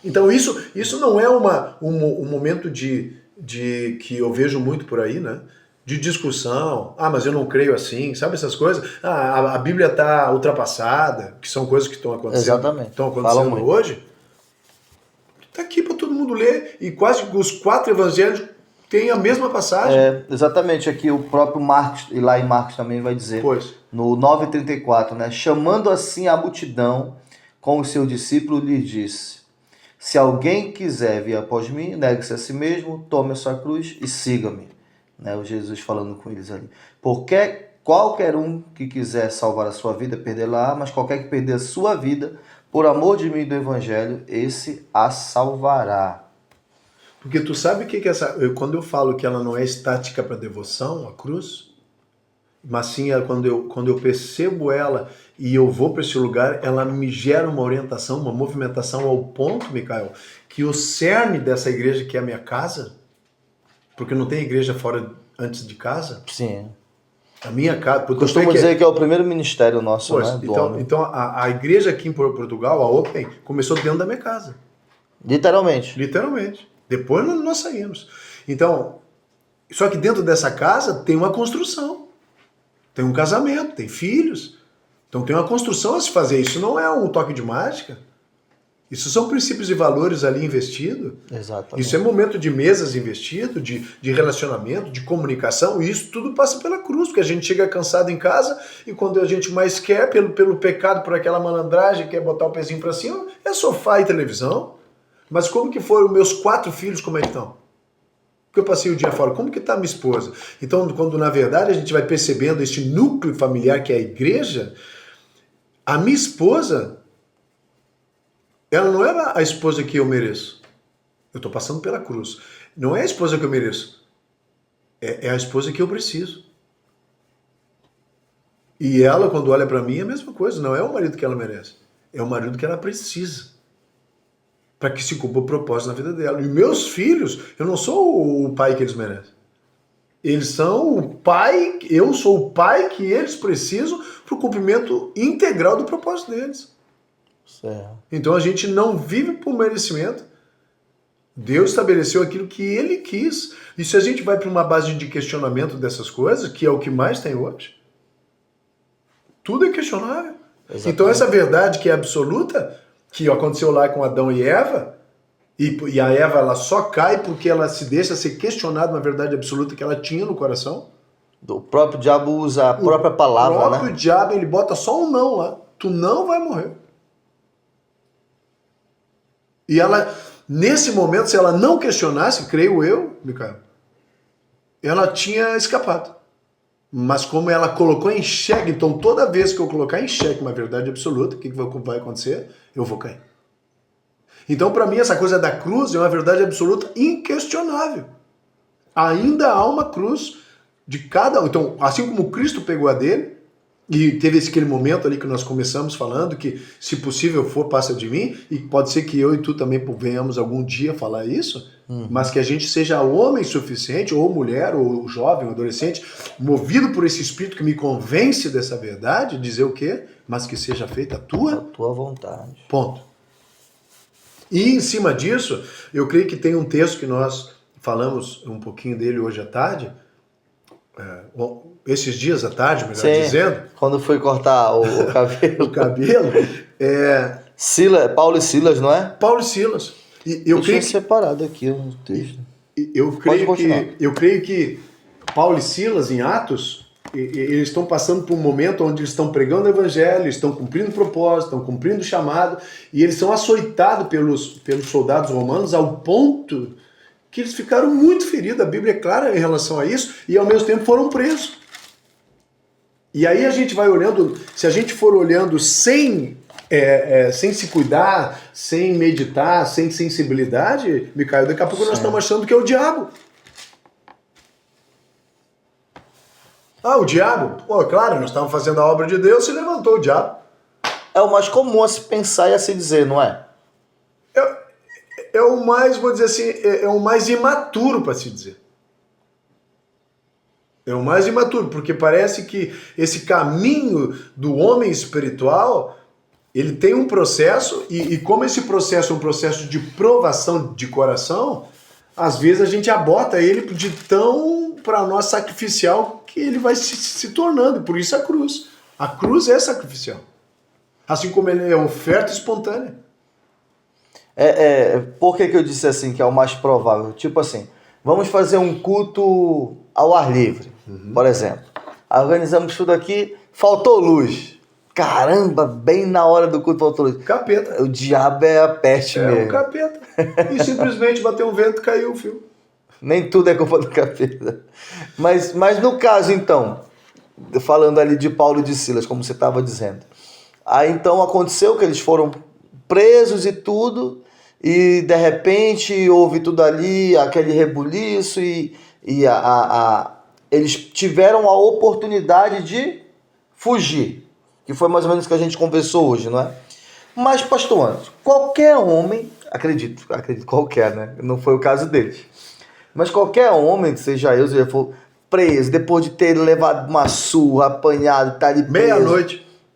Então isso não é um momento de que eu vejo muito por aí, né? De discussão. Mas eu não creio assim, sabe essas coisas? A Bíblia está ultrapassada, que são coisas que estão acontecendo. Exatamente. Estão acontecendo hoje. Está aqui para todo mundo ler, e quase os 4 evangelhos tem a mesma passagem. Exatamente, aqui o próprio Marcos, e lá em Marcos também vai dizer, Pois. no 9:34, né? Chamando assim a multidão com os seus discípulos, lhes disse: se alguém quiser vir após mim, negue-se a si mesmo, tome a sua cruz e siga-me. Né? O Jesus falando com eles ali. Porque qualquer um que quiser salvar a sua vida, perdê-la, mas qualquer que perder a sua vida, por amor de mim e do Evangelho, esse a salvará. Porque tu sabe o que é essa... Quando eu falo que ela não é estática para devoção, a cruz, mas sim quando eu percebo ela e eu vou para esse lugar, ela me gera uma orientação, uma movimentação ao ponto, Micael, que o cerne dessa igreja, que é a minha casa, porque não tem igreja fora antes de casa, Sim. a minha casa... Costumo dizer que é o primeiro ministério nosso, Pois, né? Do homem. então a igreja aqui em Portugal, a Open, começou dentro da minha casa. Literalmente. Literalmente. Depois nós saímos. Então, só que dentro dessa casa tem uma construção. Tem um casamento, tem filhos. Então tem uma construção a se fazer. Isso não é um toque de mágica. Isso são princípios e valores ali investidos. Exatamente. Isso é momento de mesas investido, de relacionamento, de comunicação. E isso tudo passa pela cruz, porque a gente chega cansado em casa e quando a gente mais quer, pelo pecado, por aquela malandragem, quer botar o pezinho para cima, é sofá e televisão. Mas como que foram meus 4 filhos, como é que estão? Porque eu passei o dia fora, como que está minha esposa? Então, quando na verdade a gente vai percebendo este núcleo familiar que é a igreja, a minha esposa, ela não é a esposa que eu mereço. Eu estou passando pela cruz. Não é a esposa que eu mereço. É a esposa que eu preciso. E ela, quando olha para mim, é a mesma coisa. Não é o marido que ela merece. É o marido que ela precisa. Para que se cumpra o propósito na vida dela. E meus filhos, eu não sou o pai que eles merecem. Eles são o pai, eu sou o pai que eles precisam para o cumprimento integral do propósito deles. Certo. Então a gente não vive por merecimento. Deus estabeleceu aquilo que Ele quis. E se a gente vai para uma base de questionamento dessas coisas, que é o que mais tem hoje, tudo é questionável. Exatamente. Então essa verdade que é absoluta, que aconteceu lá com Adão e Eva, e a Eva ela só cai porque ela se deixa ser questionada uma verdade absoluta que ela tinha no coração. O próprio diabo usa a própria palavra, né? O próprio diabo, ele bota só um não lá. Tu não vai morrer. E ela, nesse momento, se ela não questionasse, creio eu, Micael, ela tinha escapado. Mas como ela colocou em xeque, então toda vez que eu colocar em xeque uma verdade absoluta, o que vai acontecer? Eu vou cair. Então, para mim, essa coisa da cruz é uma verdade absoluta inquestionável. Ainda há uma cruz de cada um. Então, assim como Cristo pegou a dele, e teve aquele momento ali que nós começamos falando, que se possível for, passa de mim, e pode ser que eu e tu também venhamos algum dia falar isso, mas que a gente seja homem suficiente, ou mulher, ou jovem, ou adolescente, movido por esse Espírito que me convence dessa verdade, dizer o quê? Mas que seja feita a A tua tua vontade. ponto. E em cima disso, eu creio que tem um texto que nós falamos um pouquinho dele hoje à tarde, esses dias à tarde, melhor Sim, dizendo, quando foi cortar o cabelo. o cabelo, Paulo e Silas, não é? Paulo e Silas. E Eu tinha separado aqui um texto. eu creio que Paulo e Silas, em Atos, eles estão passando por um momento onde eles estão pregando o evangelho, estão cumprindo o propósito, estão cumprindo o chamado, e eles são açoitados pelos soldados romanos ao ponto que eles ficaram muito feridos. A Bíblia é clara em relação a isso, e ao mesmo tempo foram presos. E aí a gente vai olhando, se a gente for olhando sem se cuidar, sem meditar, sem sensibilidade, Micael, daqui a pouco nós estamos achando que é o diabo. Ah, o diabo? Pô, claro, nós estávamos fazendo a obra de Deus, se levantou o diabo. É o mais comum a se pensar e a se dizer, não é? É o mais, vou dizer assim, é o mais imaturo para se dizer. É o mais imaturo, porque parece que esse caminho do homem espiritual, ele tem um processo, e como esse processo é um processo de provação de coração, às vezes a gente abota ele de tão, para nós, sacrificial, que ele vai se tornando, por isso a cruz. A cruz é sacrificial. Assim como ele é oferta espontânea. Por que eu disse assim que é o mais provável? Tipo assim, Vamos fazer um culto ao ar livre, por exemplo. Organizamos tudo aqui, faltou luz. Caramba, bem na hora do culto faltou luz. Capeta. O diabo é a peste É mesmo. um capeta. E simplesmente bateu um vento e caiu o fio. Nem tudo é culpa do capeta. Mas no caso, então, falando ali de Paulo e de Silas, como você estava dizendo. Aí então aconteceu que eles foram presos e tudo, e de repente houve tudo ali, aquele rebuliço, e eles tiveram a oportunidade de fugir. Que foi mais ou menos o que a gente conversou hoje, não é? Mas, pastor Anderson, qualquer homem, acredito qualquer, né? Não foi o caso deles. Mas qualquer homem, que seja eu, se já for preso, depois de ter levado uma surra, apanhado, tá ali preso.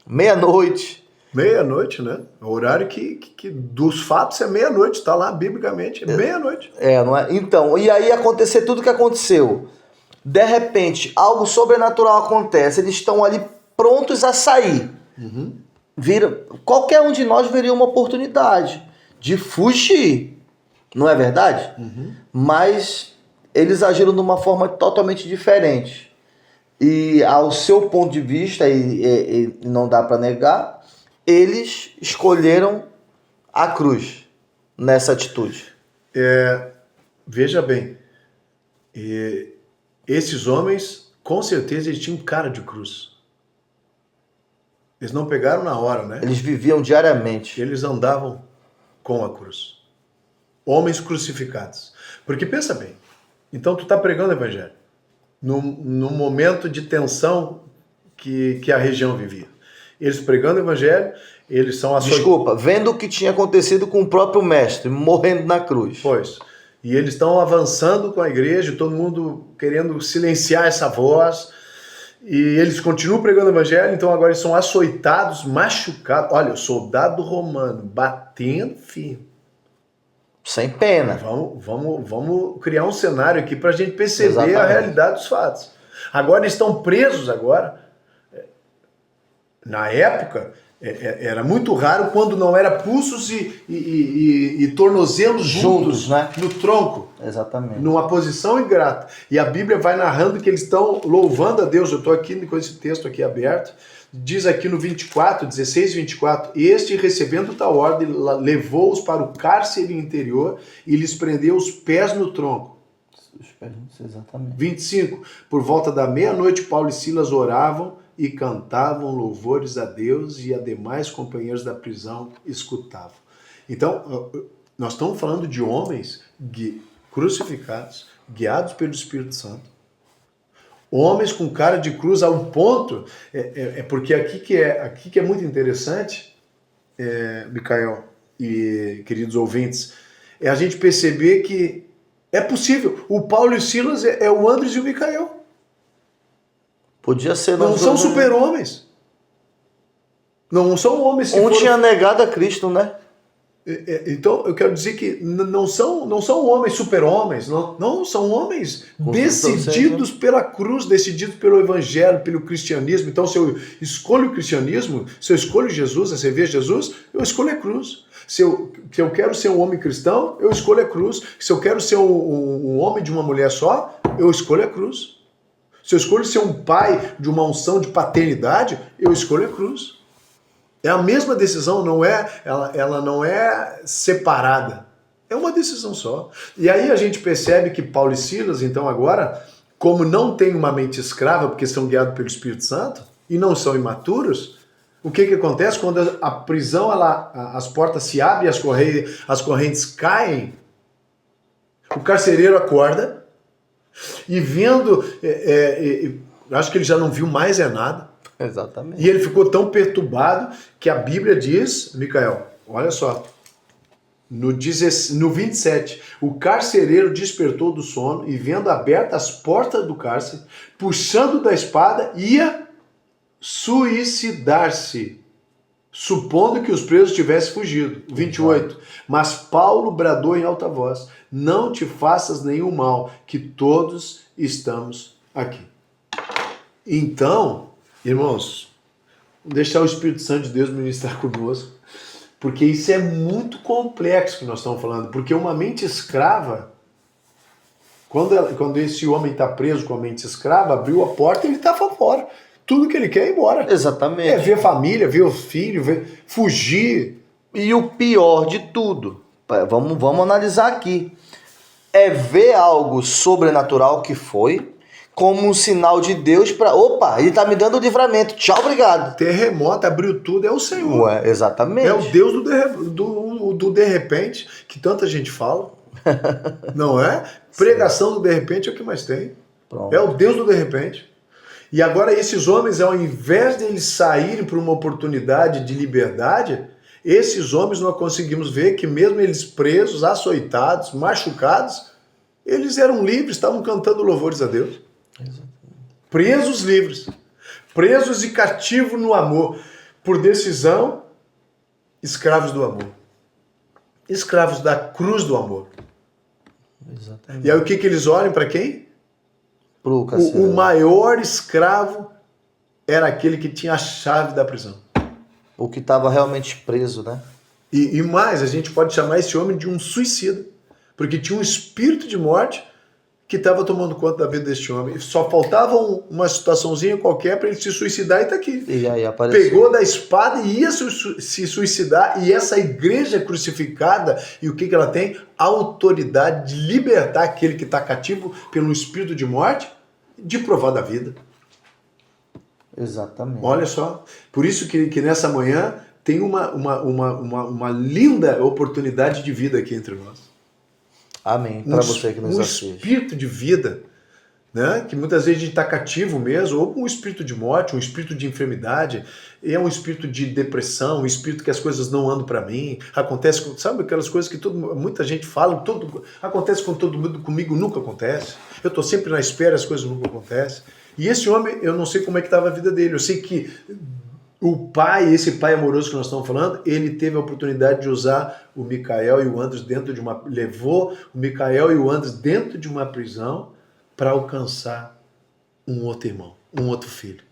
Meia-noite. Meia-noite, né? O horário que dos fatos é meia-noite, tá lá biblicamente, é meia-noite. Não é? Então, e aí acontecer tudo o que aconteceu. De repente, algo sobrenatural acontece, eles estão ali prontos a sair. Qualquer um de nós veria uma oportunidade de fugir, não é verdade? Mas eles agiram de uma forma totalmente diferente. E ao seu ponto de vista, e não dá para negar, eles escolheram a cruz nessa atitude. Veja bem, esses homens, com certeza, eles tinham cara de cruz. Eles não pegaram na hora, né? Eles viviam diariamente. Eles andavam com a cruz. Homens crucificados. Porque pensa bem, então tu está pregando o evangelho num momento de tensão que a região vivia. Eles pregando o evangelho, eles são açoitados. Desculpa, vendo o que tinha acontecido com o próprio mestre, morrendo na cruz. Pois. E eles estão avançando com a igreja, todo mundo querendo silenciar essa voz. E eles continuam pregando o evangelho, então agora eles são açoitados, machucados. Olha, o soldado romano batendo firme. Sem pena. Vamos criar um cenário aqui para a gente perceber Exatamente. a realidade dos fatos. Agora eles estão presos agora. Na época, era muito raro quando não era pulsos e tornozelos juntos, né? No tronco. Exatamente. Numa posição ingrata. E a Bíblia vai narrando que eles estão louvando a Deus. Eu estou aqui com esse texto aqui aberto. Diz aqui no 16, 24, este, recebendo tal ordem, levou-os para o cárcere interior e lhes prendeu os pés no tronco. Exatamente. 25, por volta da meia-noite, Paulo e Silas oravam e cantavam louvores a Deus e a demais companheiros da prisão escutavam. Então, nós estamos falando de homens crucificados, guiados pelo Espírito Santo, homens com cara de cruz a um ponto, porque aqui que é muito interessante, Micael e queridos ouvintes, é a gente perceber que é possível. O Paulo e Silas é o Andres e o Micael. Podia ser. Não são super-homens. Não são homens que tinha negado a Cristo, né? Então, eu quero dizer que não são homens super-homens, não são homens decididos pela cruz, decididos pelo evangelho, pelo cristianismo. Então, se eu escolho o cristianismo, se eu escolho Jesus, a servir Jesus, eu escolho a cruz. Se eu quero ser um homem cristão, eu escolho a cruz. Se eu quero ser um homem de uma mulher só, eu escolho a cruz. Se eu escolho ser um pai de uma unção de paternidade, eu escolho a cruz. É a mesma decisão, ela não é separada. É uma decisão só. E aí a gente percebe que Paulo e Silas, então agora, como não têm uma mente escrava, porque são guiados pelo Espírito Santo, e não são imaturos, o que acontece? Quando a prisão, as portas se abrem, as correntes caem, o carcereiro acorda, e vendo, acho que ele já não viu mais nada. Exatamente. E ele ficou tão perturbado que a Bíblia diz, Micael, olha só, no 27, o carcereiro despertou do sono e vendo abertas as portas do cárcere, puxando da espada, ia suicidar-se, supondo que os presos tivessem fugido. 28, mas Paulo bradou em alta voz, não te faças nenhum mal, que todos estamos aqui. Então, irmãos, deixar o Espírito Santo de Deus ministrar conosco, porque isso é muito complexo que nós estamos falando, porque uma mente escrava, Quando esse homem está preso com a mente escrava, abriu a porta e ele estava fora. Tudo que ele quer é ir embora. Exatamente. É ver a família, ver os filhos, fugir. E o pior de tudo, vamos analisar aqui, é ver algo sobrenatural que foi como um sinal de Deus para, opa, ele tá me dando o livramento, tchau, obrigado. Terremoto, abriu tudo, é o Senhor. Ué, exatamente. É o Deus do de repente, que tanta gente fala. Não é? Pregação do de repente é o que mais tem. Pronto. É o Deus do de repente. E agora esses homens, ao invés de eles saírem para uma oportunidade de liberdade, esses homens nós conseguimos ver que mesmo eles presos, açoitados, machucados, eles eram livres, estavam cantando louvores a Deus. Exatamente. Presos livres. Presos e cativos no amor. Por decisão, escravos do amor. Escravos da cruz do amor. Exatamente. E aí o que eles olham para quem? O maior escravo era aquele que tinha a chave da prisão. O que estava realmente preso, né? E mais, a gente pode chamar esse homem de um suicida. Porque tinha um espírito de morte que estava tomando conta da vida deste homem. Só faltava uma situaçãozinha qualquer para ele se suicidar e está aqui. E aí apareceu. Pegou da espada e ia se suicidar. E essa igreja crucificada, e o que ela tem? Autoridade de libertar aquele que está cativo pelo espírito de morte, de provar da vida. Exatamente. Olha só. Por isso que nessa manhã tem uma linda oportunidade de vida aqui entre nós. Amém. Para você que nos assiste. Um espírito de vida, né? Que muitas vezes a gente está cativo mesmo, ou um espírito de morte, um espírito de enfermidade, é um espírito de depressão, um espírito que as coisas não andam para mim. Acontece, sabe aquelas coisas que muita gente fala, acontece com todo mundo, comigo nunca acontece. Eu estou sempre na espera, as coisas nunca acontecem. E esse homem, eu não sei como é que estava a vida dele, eu sei que esse pai amoroso que nós estamos falando, ele teve a oportunidade de usar o Micael e o Andres levou o Micael e o Andres dentro de uma prisão para alcançar um outro irmão, um outro filho,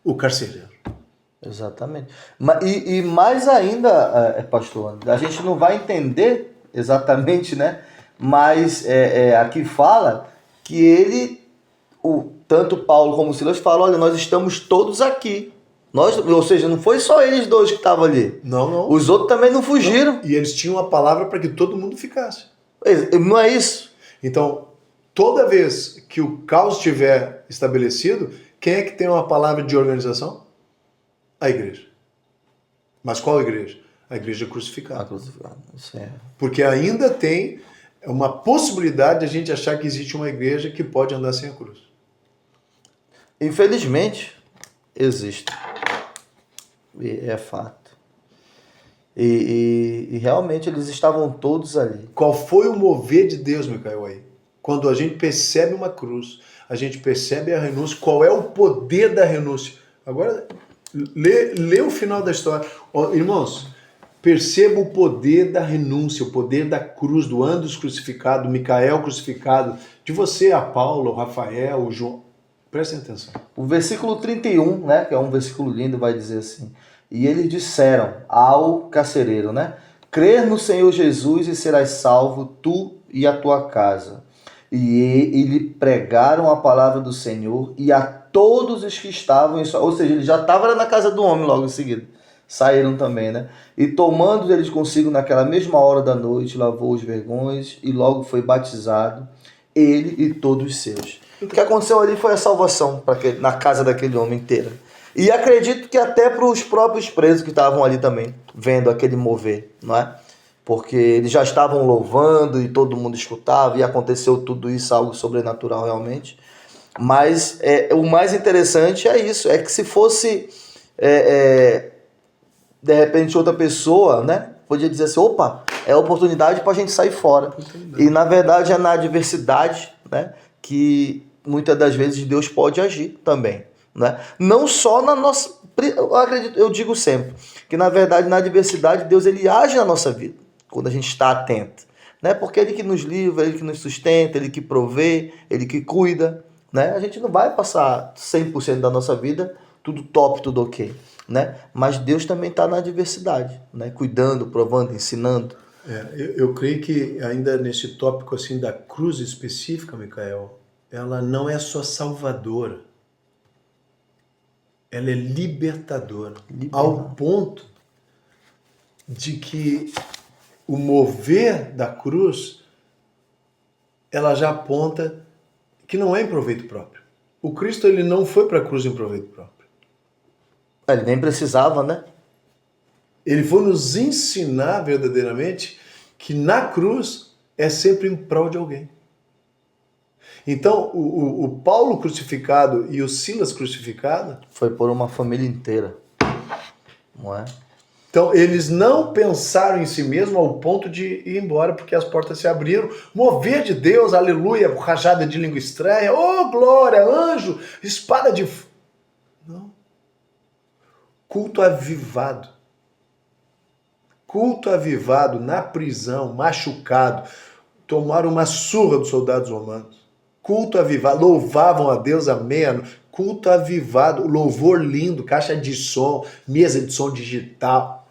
o carcereiro. Exatamente. E mais ainda, pastor, a gente não vai entender exatamente, né? Mas aqui fala que tanto Paulo como Silas falam, olha, nós estamos todos aqui. Ou seja, não foi só eles dois que estavam ali. Não. Os outros também não fugiram. Não. E eles tinham a palavra para que todo mundo ficasse. Não é isso? Então, toda vez que o caos estiver estabelecido, quem é que tem uma palavra de organização? A igreja. Mas qual igreja? A igreja crucificada. Porque ainda tem uma possibilidade de a gente achar que existe uma igreja que pode andar sem a cruz. Infelizmente, existe. É fato. E realmente eles estavam todos ali. Qual foi o mover de Deus, Micael, aí? Quando a gente percebe uma cruz, a gente percebe a renúncia, qual é o poder da renúncia? Agora, lê o final da história. Irmãos, perceba o poder da renúncia, o poder da cruz, do Andres crucificado, do Micael crucificado, de você a Paulo, o Rafael, o João. Prestem atenção. O versículo 31, né, que é um versículo lindo, vai dizer assim: e eles disseram ao carcereiro, né, crer no Senhor Jesus e serás salvo, tu e a tua casa. E lhe pregaram a palavra do Senhor e a todos os que estavam em sua... Ou seja, ele já estava na casa do homem logo em seguida. Saíram também, né? E tomando eles consigo naquela mesma hora da noite, lavou os vergões e logo foi batizado, ele e todos os seus. O que aconteceu ali foi a salvação na casa daquele homem inteira. E acredito que até para os próprios presos que estavam ali também, vendo aquele mover, não é? Porque eles já estavam louvando e todo mundo escutava e aconteceu tudo isso, algo sobrenatural realmente. Mas o mais interessante é isso, é que se fosse de repente outra pessoa, né, podia dizer assim, opa, é oportunidade para a gente sair fora. E na verdade é na adversidade, né, que muitas das vezes Deus pode agir também, né? Não só na nossa... eu digo sempre que na verdade na adversidade Deus ele age na nossa vida, quando a gente está atento, né? Porque Ele que nos livra, Ele que nos sustenta, Ele que provê, Ele que cuida, né? A gente não vai passar 100% da nossa vida tudo top, tudo ok, né? Mas Deus também está na adversidade, né? Cuidando, provando, ensinando, Eu creio que ainda nesse tópico assim da cruz específica, Micael, ela não é só salvadora, ela é libertadora, ao ponto de que o mover da cruz, ela já aponta que não é em proveito próprio. O Cristo, ele não foi para a cruz em proveito próprio. Ele nem precisava, né? Ele foi nos ensinar verdadeiramente que na cruz é sempre em prol de alguém. Então, o Paulo crucificado e o Silas crucificado... Foi por uma família inteira, não é? Então, eles não pensaram em si mesmos ao ponto de ir embora, porque as portas se abriram. Mover de Deus, aleluia, rajada de língua estranha, oh glória, anjo, espada de... Não. Culto avivado. Culto avivado na prisão, machucado. Tomaram uma surra dos soldados romanos. Culto avivado, louvavam a Deus à meia-noite. Culto avivado, louvor lindo, caixa de som, mesa de som digital.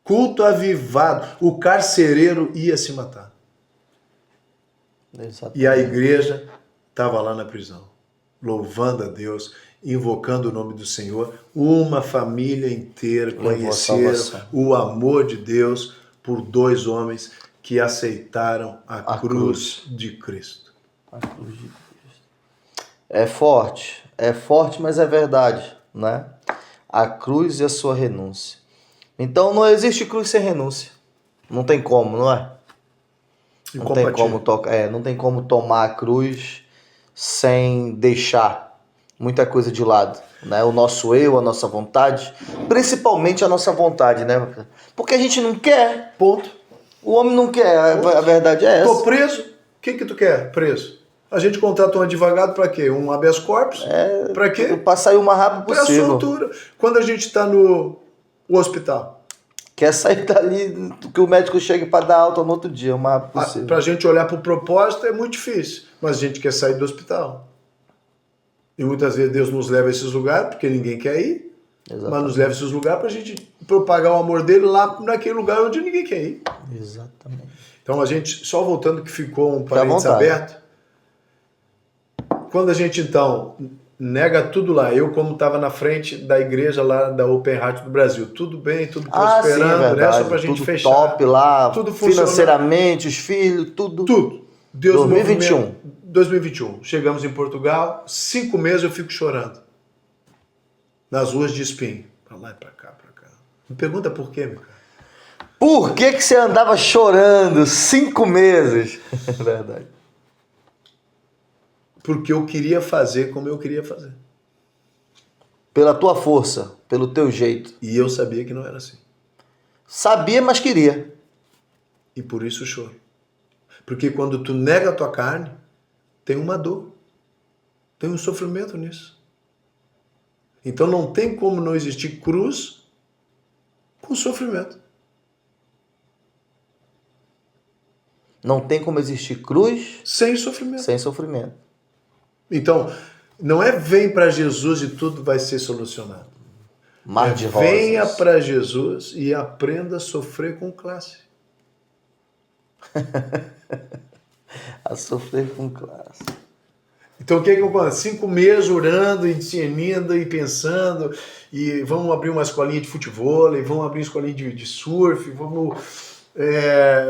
Culto avivado. O carcereiro ia se matar. Exatamente. E a igreja estava lá na prisão, louvando a Deus, invocando o nome do Senhor. Uma família inteira conheceram o amor de Deus por dois homens que aceitaram a cruz de Cristo. A cruz de Cristo. É forte, mas é verdade, né? A cruz e a sua renúncia. Então não existe cruz sem renúncia. Não tem como, não é? Não tem como não tem como tomar a cruz sem deixar muita coisa de lado, né? O nosso eu, a nossa vontade, principalmente a nossa vontade, né? Porque a gente não quer. Ponto. O homem não quer, a verdade é essa. Tô preso, o que tu quer? Preso. A gente contrata um advogado para quê? Um habeas corpus? Para quê? Para sair o mais rápido possível. Para soltura. Quando a gente está no hospital. Quer sair dali, que o médico chegue para dar alta no outro dia, o mais rápido possível. Para a gente olhar para o propósito é muito difícil, mas a gente quer sair do hospital. E muitas vezes Deus nos leva a esses lugares, porque ninguém quer ir, Exatamente. Mas nos leva a esses lugares para a gente propagar o amor dele lá naquele lugar onde ninguém quer ir. Exatamente. Então a gente, só voltando que ficou um parênteses aberto, quando a gente então nega tudo lá, eu como estava na frente da igreja lá da Open Heart do Brasil, tudo bem, tudo prosperando, né? Só pra gente tudo fechar. Top lá, tudo financeiramente, os filhos, tudo. Tudo. Deus 2021. 2021. Chegamos em Portugal, 5 meses eu fico chorando. Nas ruas de espinho. Pra lá e pra cá, pra cá. Me pergunta por quê, meu cara? Por que você andava chorando 5 meses? É verdade. Porque eu queria fazer como eu queria fazer. Pela tua força, pelo teu jeito. E eu sabia que não era assim. Sabia, mas queria. E por isso choro. Porque quando tu nega a tua carne, tem uma dor. Tem um sofrimento nisso. Então não tem como não existir cruz com sofrimento. Não tem como existir cruz sem sofrimento. Sem sofrimento. Então, não é vem para Jesus e tudo vai ser solucionado. Mar de rosas. Venha para Jesus e aprenda a sofrer com classe. A sofrer com classe. Então o que eu faço? 5 meses orando e discernindo e pensando, e vamos abrir uma escolinha de futebol, e vamos abrir uma escolinha de surf, vamos...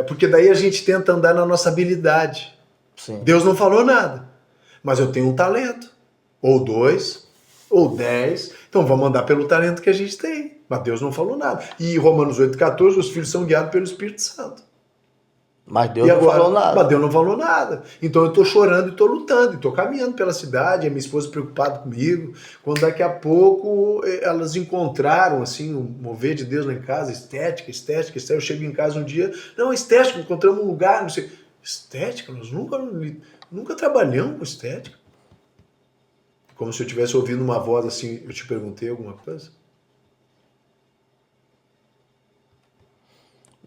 porque daí a gente tenta andar na nossa habilidade. Sim. Deus não falou nada, mas eu tenho um talento, ou 2, ou 10, então vamos andar pelo talento que a gente tem, mas Deus não falou nada. E Romanos 8,14, os filhos são guiados pelo Espírito Santo. Mas Deus não falou nada. Mas Deus não falou nada. Então eu estou chorando e estou lutando, e estou caminhando pela cidade, a minha esposa preocupada comigo, quando daqui a pouco elas encontraram assim, um mover de Deus lá em casa, estética. Eu chego em casa um dia, não, estética, encontramos um lugar, não sei. Estética? Nós nunca trabalhamos com estética. Como se eu estivesse ouvindo uma voz assim, eu te perguntei alguma coisa?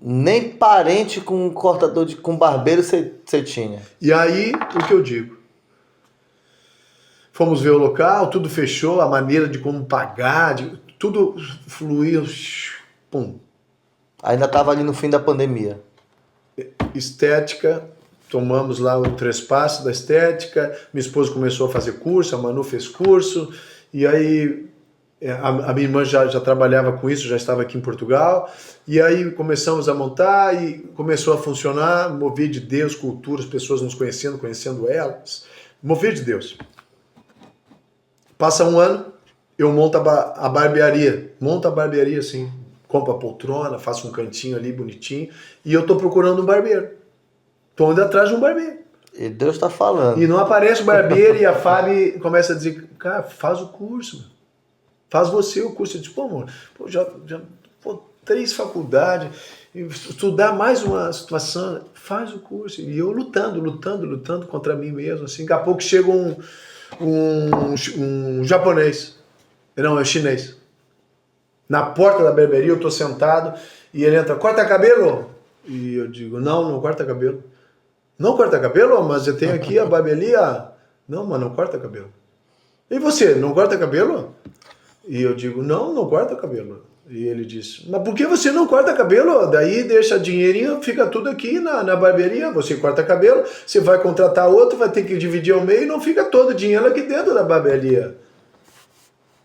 Nem parente com cortador com barbeiro você tinha. E aí, o que eu digo? Fomos ver o local, tudo fechou, a maneira de como pagar, tudo fluiu, pum. Ainda estava ali no fim da pandemia. Estética, tomamos lá o trespasse da estética, minha esposa começou a fazer curso, a Manu fez curso, e aí a minha irmã já trabalhava com isso, já estava aqui em Portugal, e aí começamos a montar e começou a funcionar, mover de Deus, cultura, as pessoas nos conhecendo elas, mover de Deus. Passa um ano, eu monto a barbearia, assim, compro a poltrona, faço um cantinho ali bonitinho, e eu tô procurando um barbeiro. Tô indo atrás de um barbeiro. E Deus está falando. E não aparece o barbeiro e a Fábio começa a dizer, cara, faz o curso, mano. Faz você o curso. Eu disse, pô, amor, já 3 faculdades, estudar mais uma situação, faz o curso. E eu lutando contra mim mesmo, assim, daqui a pouco chega um japonês, não, é chinês. Na porta da barbearia eu tô sentado e ele entra, corta cabelo? E eu digo, não corta cabelo. Não corta cabelo? Mas eu tenho aqui a barbearia. Não, mas não corta cabelo. E você, não corta cabelo? E eu digo, não corta cabelo. E ele disse, mas por que você não corta cabelo? Daí deixa dinheirinho, fica tudo aqui na barbearia. Você corta cabelo, você vai contratar outro, vai ter que dividir ao meio e não fica todo o dinheiro aqui dentro da barbearia.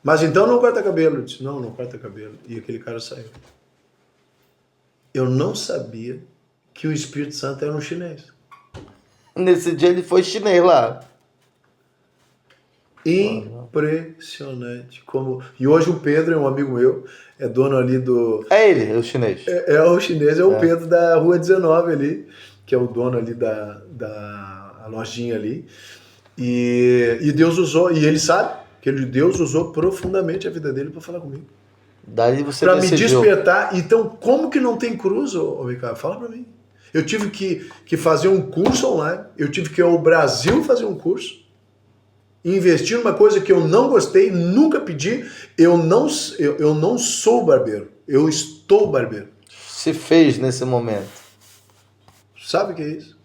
Mas então não corta cabelo. Eu disse, não corta cabelo. E aquele cara saiu. Eu não sabia que o Espírito Santo era um chinês. Nesse dia ele foi chinês lá. Impressionante. E hoje o Pedro é um amigo meu, é dono ali do... É ele, o chinês. O chinês, o Pedro da Rua 19 ali, que é o dono ali da lojinha ali. E Deus usou, e ele sabe que Deus usou profundamente a vida dele para falar comigo. Daí você para me decidiu. despertar. Então, como que não tem cruz, Ricardo? Fala para mim. Eu tive que fazer um curso online, eu tive que ir ao Brasil fazer um curso, investir numa coisa que eu não gostei, nunca pedi. Eu não sou barbeiro, eu estou barbeiro. Se fez nesse momento. Sabe o que é isso?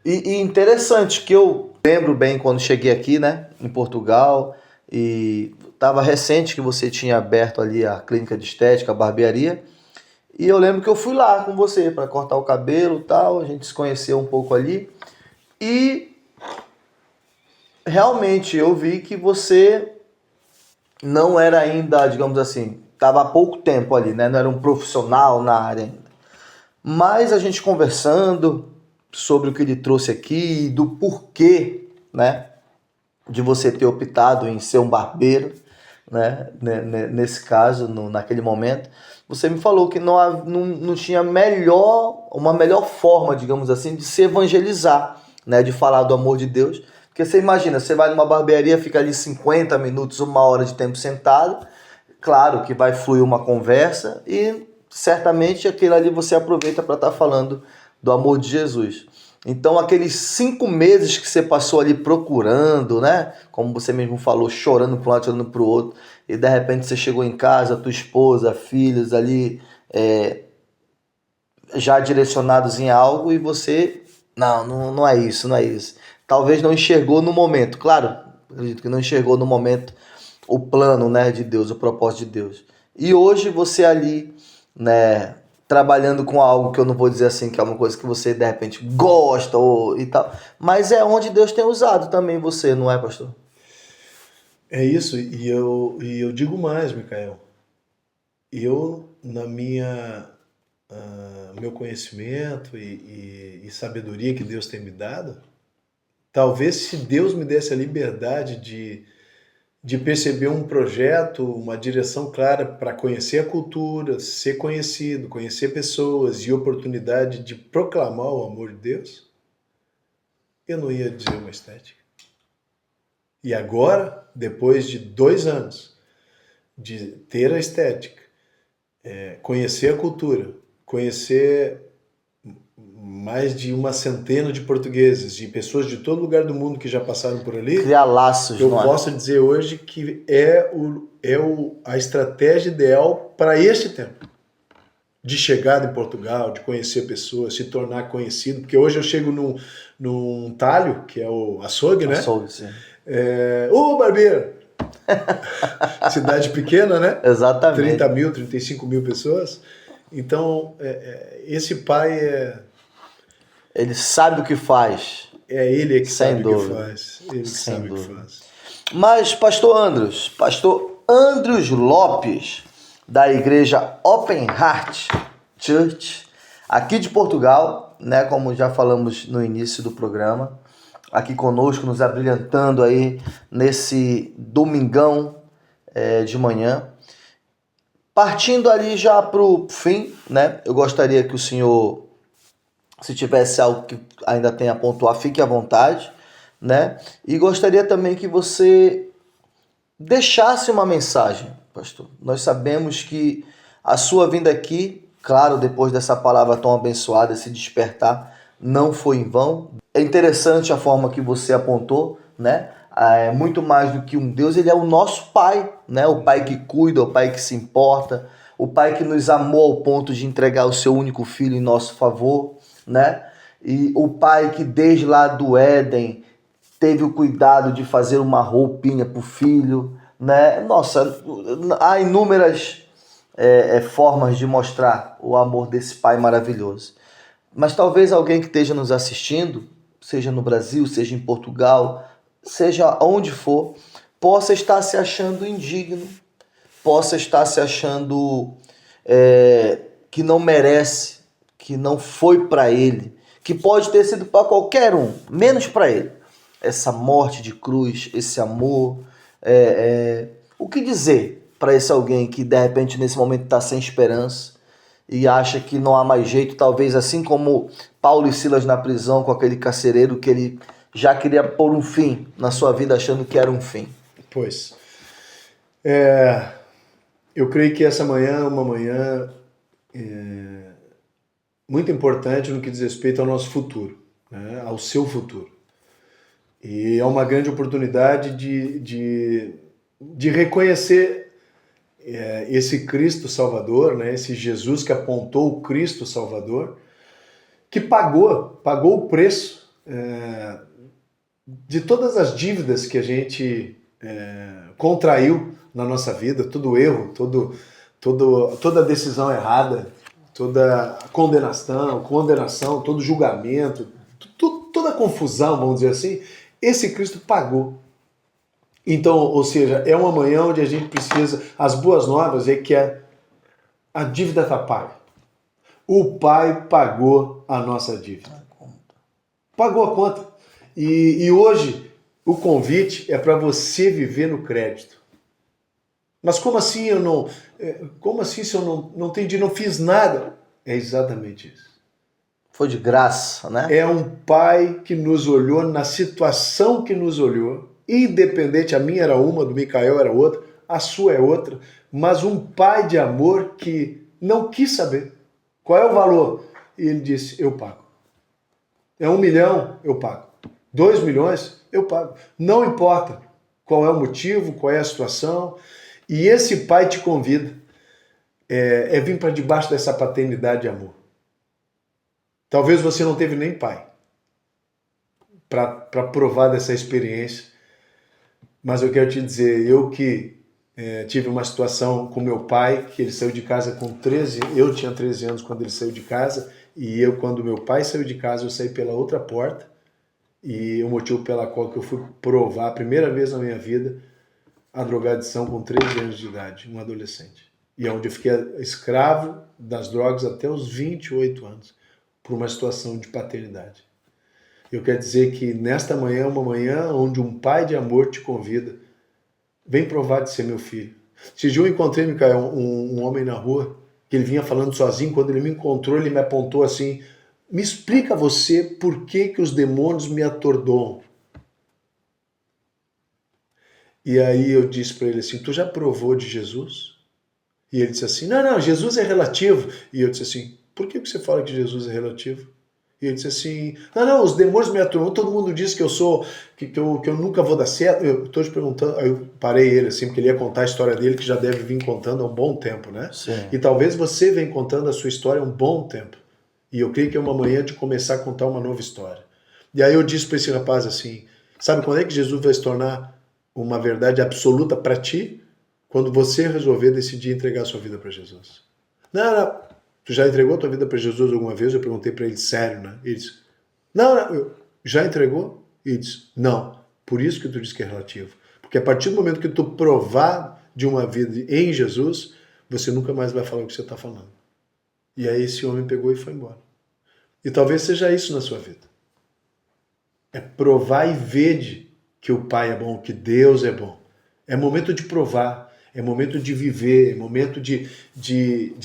E interessante que eu lembro bem quando cheguei aqui, né, em Portugal, e estava recente que você tinha aberto ali a clínica de estética, a barbearia, e eu lembro que eu fui lá com você para cortar o cabelo e tal, a gente se conheceu um pouco ali, e realmente eu vi que você não era ainda, digamos assim, estava há pouco tempo ali, né, não era um profissional na área ainda. Mas a gente conversando sobre o que ele trouxe aqui, do porquê, né, de você ter optado em ser um barbeiro, né, nesse caso, naquele momento, você me falou que não tinha uma melhor forma, digamos assim, de se evangelizar, né, de falar do amor de Deus. Porque você imagina, você vai numa barbearia, fica ali 50 minutos, 1 hora de tempo sentado, claro que vai fluir uma conversa e certamente aquilo ali você aproveita para estar falando do amor de Jesus. Então aqueles 5 meses que você passou ali procurando, né, como você mesmo falou, chorando para um lado, chorando para o outro, e de repente você chegou em casa, tua esposa, filhos ali, já direcionados em algo, e você, não é isso, não é isso. Talvez não enxergou no momento, claro, acredito que não enxergou no momento o plano, né, de Deus, o propósito de Deus. E hoje você ali, né, trabalhando com algo que eu não vou dizer assim, que é uma coisa que você de repente gosta e tal, mas é onde Deus tem usado também você, não é, pastor? É isso, e eu digo mais, Micael. Eu, na meu conhecimento e sabedoria que Deus tem me dado, talvez se Deus me desse a liberdade de perceber um projeto, uma direção clara para conhecer a cultura, ser conhecido, conhecer pessoas e oportunidade de proclamar o amor de Deus, eu não ia dizer uma estética. E agora, depois de 2 anos de ter a estética, conhecer a cultura, conhecer mais de 100 de portugueses, de pessoas de todo lugar do mundo que já passaram por ali, criar laços, eu não é? posso dizer hoje que a estratégia ideal para este tempo. De chegada em Portugal, de conhecer pessoas, se tornar conhecido, porque hoje eu chego num talho, que é o açougue, né? Açougue, sim. Ô, barbeiro! Cidade pequena, né? Exatamente. 30 mil, 35 mil pessoas. Então, esse pai Ele sabe o que faz. ele que Sem sabe dúvida. o que faz. Ele que Sem sabe o que dúvida. faz. Mas, pastor Andrews Lopes, da igreja Open Heart Church, aqui de Portugal, né, como já falamos no início do programa, aqui conosco, nos abrilhantando aí nesse domingão de manhã. Partindo ali já para o fim, né, eu gostaria que o senhor, se tivesse algo que ainda tenha a pontuar, fique à vontade, né, e gostaria também que você deixasse uma mensagem, pastor. Nós sabemos que a sua vinda aqui, claro, depois dessa palavra tão abençoada, esse despertar, não foi em vão. É interessante a forma que você apontou, né? É muito mais do que um Deus, ele é o nosso Pai, né? O Pai que cuida, o Pai que se importa, o Pai que nos amou ao ponto de entregar o seu único filho em nosso favor, né? E o Pai que desde lá do Éden teve o cuidado de fazer uma roupinha para o filho, né? Nossa, há inúmeras formas de mostrar o amor desse pai maravilhoso. Mas talvez alguém que esteja nos assistindo, seja no Brasil, seja em Portugal, seja onde for, possa estar se achando indigno, possa estar se achando que não merece, que não foi para ele, que pode ter sido para qualquer um, menos para ele. Essa morte de cruz, esse amor, o que dizer para esse alguém que de repente nesse momento está sem esperança e acha que não há mais jeito, talvez assim como Paulo e Silas na prisão com aquele carcereiro que ele já queria pôr um fim na sua vida achando que era um fim. Pois. Eu creio que essa manhã é uma manhã muito importante no que diz respeito ao nosso futuro, né? Ao seu futuro. E é uma grande oportunidade de reconhecer esse Cristo Salvador, né? Esse Jesus que apontou o Cristo Salvador, que pagou o preço de todas as dívidas que a gente contraiu na nossa vida, todo erro, toda decisão errada, toda condenação, todo julgamento, toda confusão, vamos dizer assim, esse Cristo pagou. Então, ou seja, é uma manhã onde a gente precisa, as boas novas é que a dívida está paga. O Pai pagou a nossa dívida. Pagou a conta. E hoje o convite é para você viver no crédito. Mas como assim como assim se eu não entendi, não fiz nada? É exatamente isso. Foi de graça, né? É um pai que nos olhou na situação que nos olhou, independente, a minha era uma, do Micael era outra, a sua é outra, mas um pai de amor que não quis saber qual é o valor. E ele disse, eu pago. É 1 milhão, eu pago. 2 milhões, eu pago. Não importa qual é o motivo, qual é a situação. E esse pai te convida vir para debaixo dessa paternidade de amor. Talvez você não teve nem pai para provar dessa experiência, mas eu quero te dizer, eu que tive uma situação com meu pai, que ele saiu de casa com 13, eu tinha 13 anos quando ele saiu de casa, e quando meu pai saiu de casa, eu saí pela outra porta, e o motivo pela qual que eu fui provar a primeira vez na minha vida a drogadição com 13 anos de idade, um adolescente. E é onde eu fiquei escravo das drogas até os 28 anos. Por uma situação de paternidade. Eu quero dizer que nesta manhã é uma manhã onde um pai de amor te convida. Vem provar de ser meu filho. Esse dia eu encontrei, Micael, um homem na rua, que ele vinha falando sozinho. Quando ele me encontrou, ele me apontou assim, me explica você por que os demônios me atordoam. E aí eu disse para ele assim, tu já provou de Jesus? E ele disse assim, não, Jesus é relativo. E eu disse assim, por que você fala que Jesus é relativo? E ele disse assim, não, os demônios me atormentam, todo mundo diz que eu nunca vou dar certo. Eu estou te perguntando, aí eu parei ele assim, porque ele ia contar a história dele, que já deve vir contando há um bom tempo, né? Sim. E talvez você venha contando a sua história há um bom tempo. E eu creio que é uma manhã de começar a contar uma nova história. E aí eu disse para esse rapaz assim, sabe quando é que Jesus vai se tornar uma verdade absoluta para ti? Quando você resolver decidir entregar a sua vida para Jesus. Não, Tu já entregou a tua vida para Jesus alguma vez? Eu perguntei para ele, sério, né? Ele disse, não, já entregou? E ele disse, não. Por isso que tu diz que é relativo. Porque a partir do momento que tu provar de uma vida em Jesus, você nunca mais vai falar o que você está falando. E aí esse homem pegou e foi embora. E talvez seja isso na sua vida. É provar e ver que o Pai é bom, que Deus é bom. É momento de provar, é momento de viver, é momento de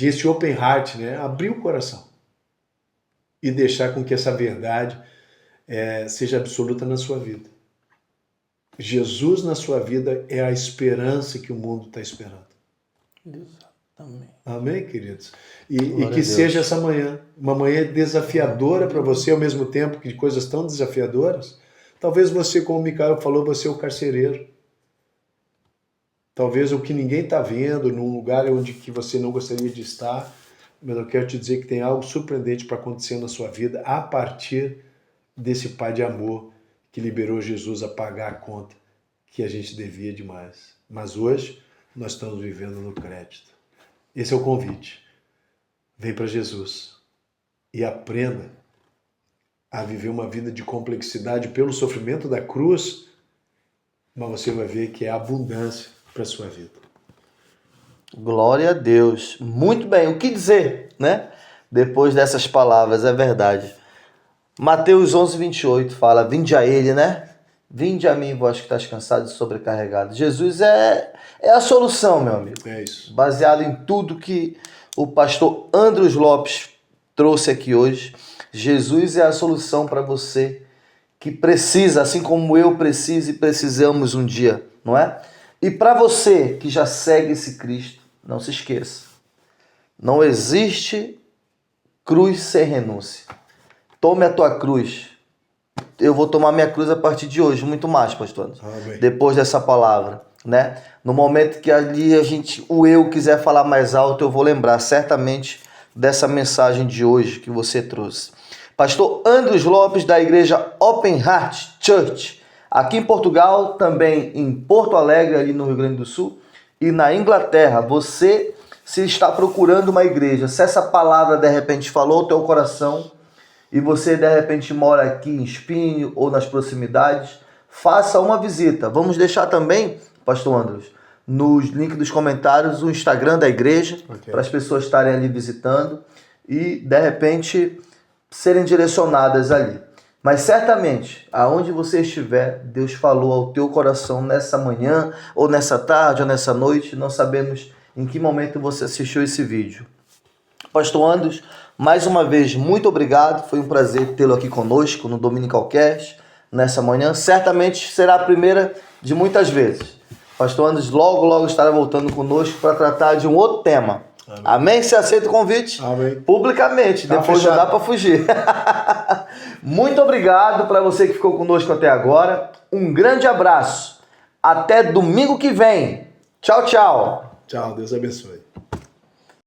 esse open heart, né? Abrir o coração e deixar com que essa verdade seja absoluta na sua vida. Jesus na sua vida é a esperança que o mundo está esperando. Exatamente. Amém, queridos? E que seja essa manhã, uma manhã desafiadora para você, ao mesmo tempo que coisas tão desafiadoras. Talvez você, como o Micael falou, você é o carcereiro. Talvez o que ninguém está vendo, num lugar onde que você não gostaria de estar, mas eu quero te dizer que tem algo surpreendente para acontecer na sua vida a partir desse Pai de amor que liberou Jesus a pagar a conta que a gente devia demais. Mas hoje nós estamos vivendo no crédito. Esse é o convite. Vem para Jesus e aprenda a viver uma vida de complexidade pelo sofrimento da cruz, mas você vai ver que é abundância para a sua vida. Glória a Deus. Muito bem, o que dizer, né? Depois dessas palavras, é verdade. Mateus 11:28 fala, vinde a ele, né? Vinde a mim, vós que estás cansado e sobrecarregado. Jesus é a solução, meu amigo. É isso. Baseado em tudo que o pastor Andros Lopes trouxe aqui hoje, Jesus é a solução para você que precisa, assim como eu preciso e precisamos um dia, não é? E para você que já segue esse Cristo, não se esqueça, não existe cruz sem renúncia. Tome a tua cruz. Eu vou tomar minha cruz a partir de hoje, muito mais, pastor Anderson. Amém. Depois dessa palavra, né? No momento que ali o eu quiser falar mais alto, eu vou lembrar certamente dessa mensagem de hoje que você trouxe. Pastor Andros Lopes, da igreja Open Heart Church, aqui em Portugal, também em Porto Alegre, ali no Rio Grande do Sul, e na Inglaterra. Você, se está procurando uma igreja, se essa palavra de repente falou ao teu coração, e você de repente mora aqui em Espinho ou nas proximidades, faça uma visita. Vamos deixar também, pastor Andros, no link dos comentários, o Instagram da igreja, para as pessoas estarem ali visitando e de repente serem direcionadas ali. Mas certamente, aonde você estiver, Deus falou ao teu coração nessa manhã, ou nessa tarde, ou nessa noite. Não sabemos em que momento você assistiu esse vídeo. Pastor Andros, mais uma vez, muito obrigado. Foi um prazer tê-lo aqui conosco no Dominicalcast, nessa manhã. Certamente será a primeira de muitas vezes. Pastor Andros logo estará voltando conosco para tratar de um outro tema. Amém? Amém? Você aceita o convite? Amém. Publicamente, tá depois fechado. Não dá para fugir. Muito obrigado para você que ficou conosco até agora. Um grande abraço. Até domingo que vem. Tchau, tchau. Tchau, Deus abençoe.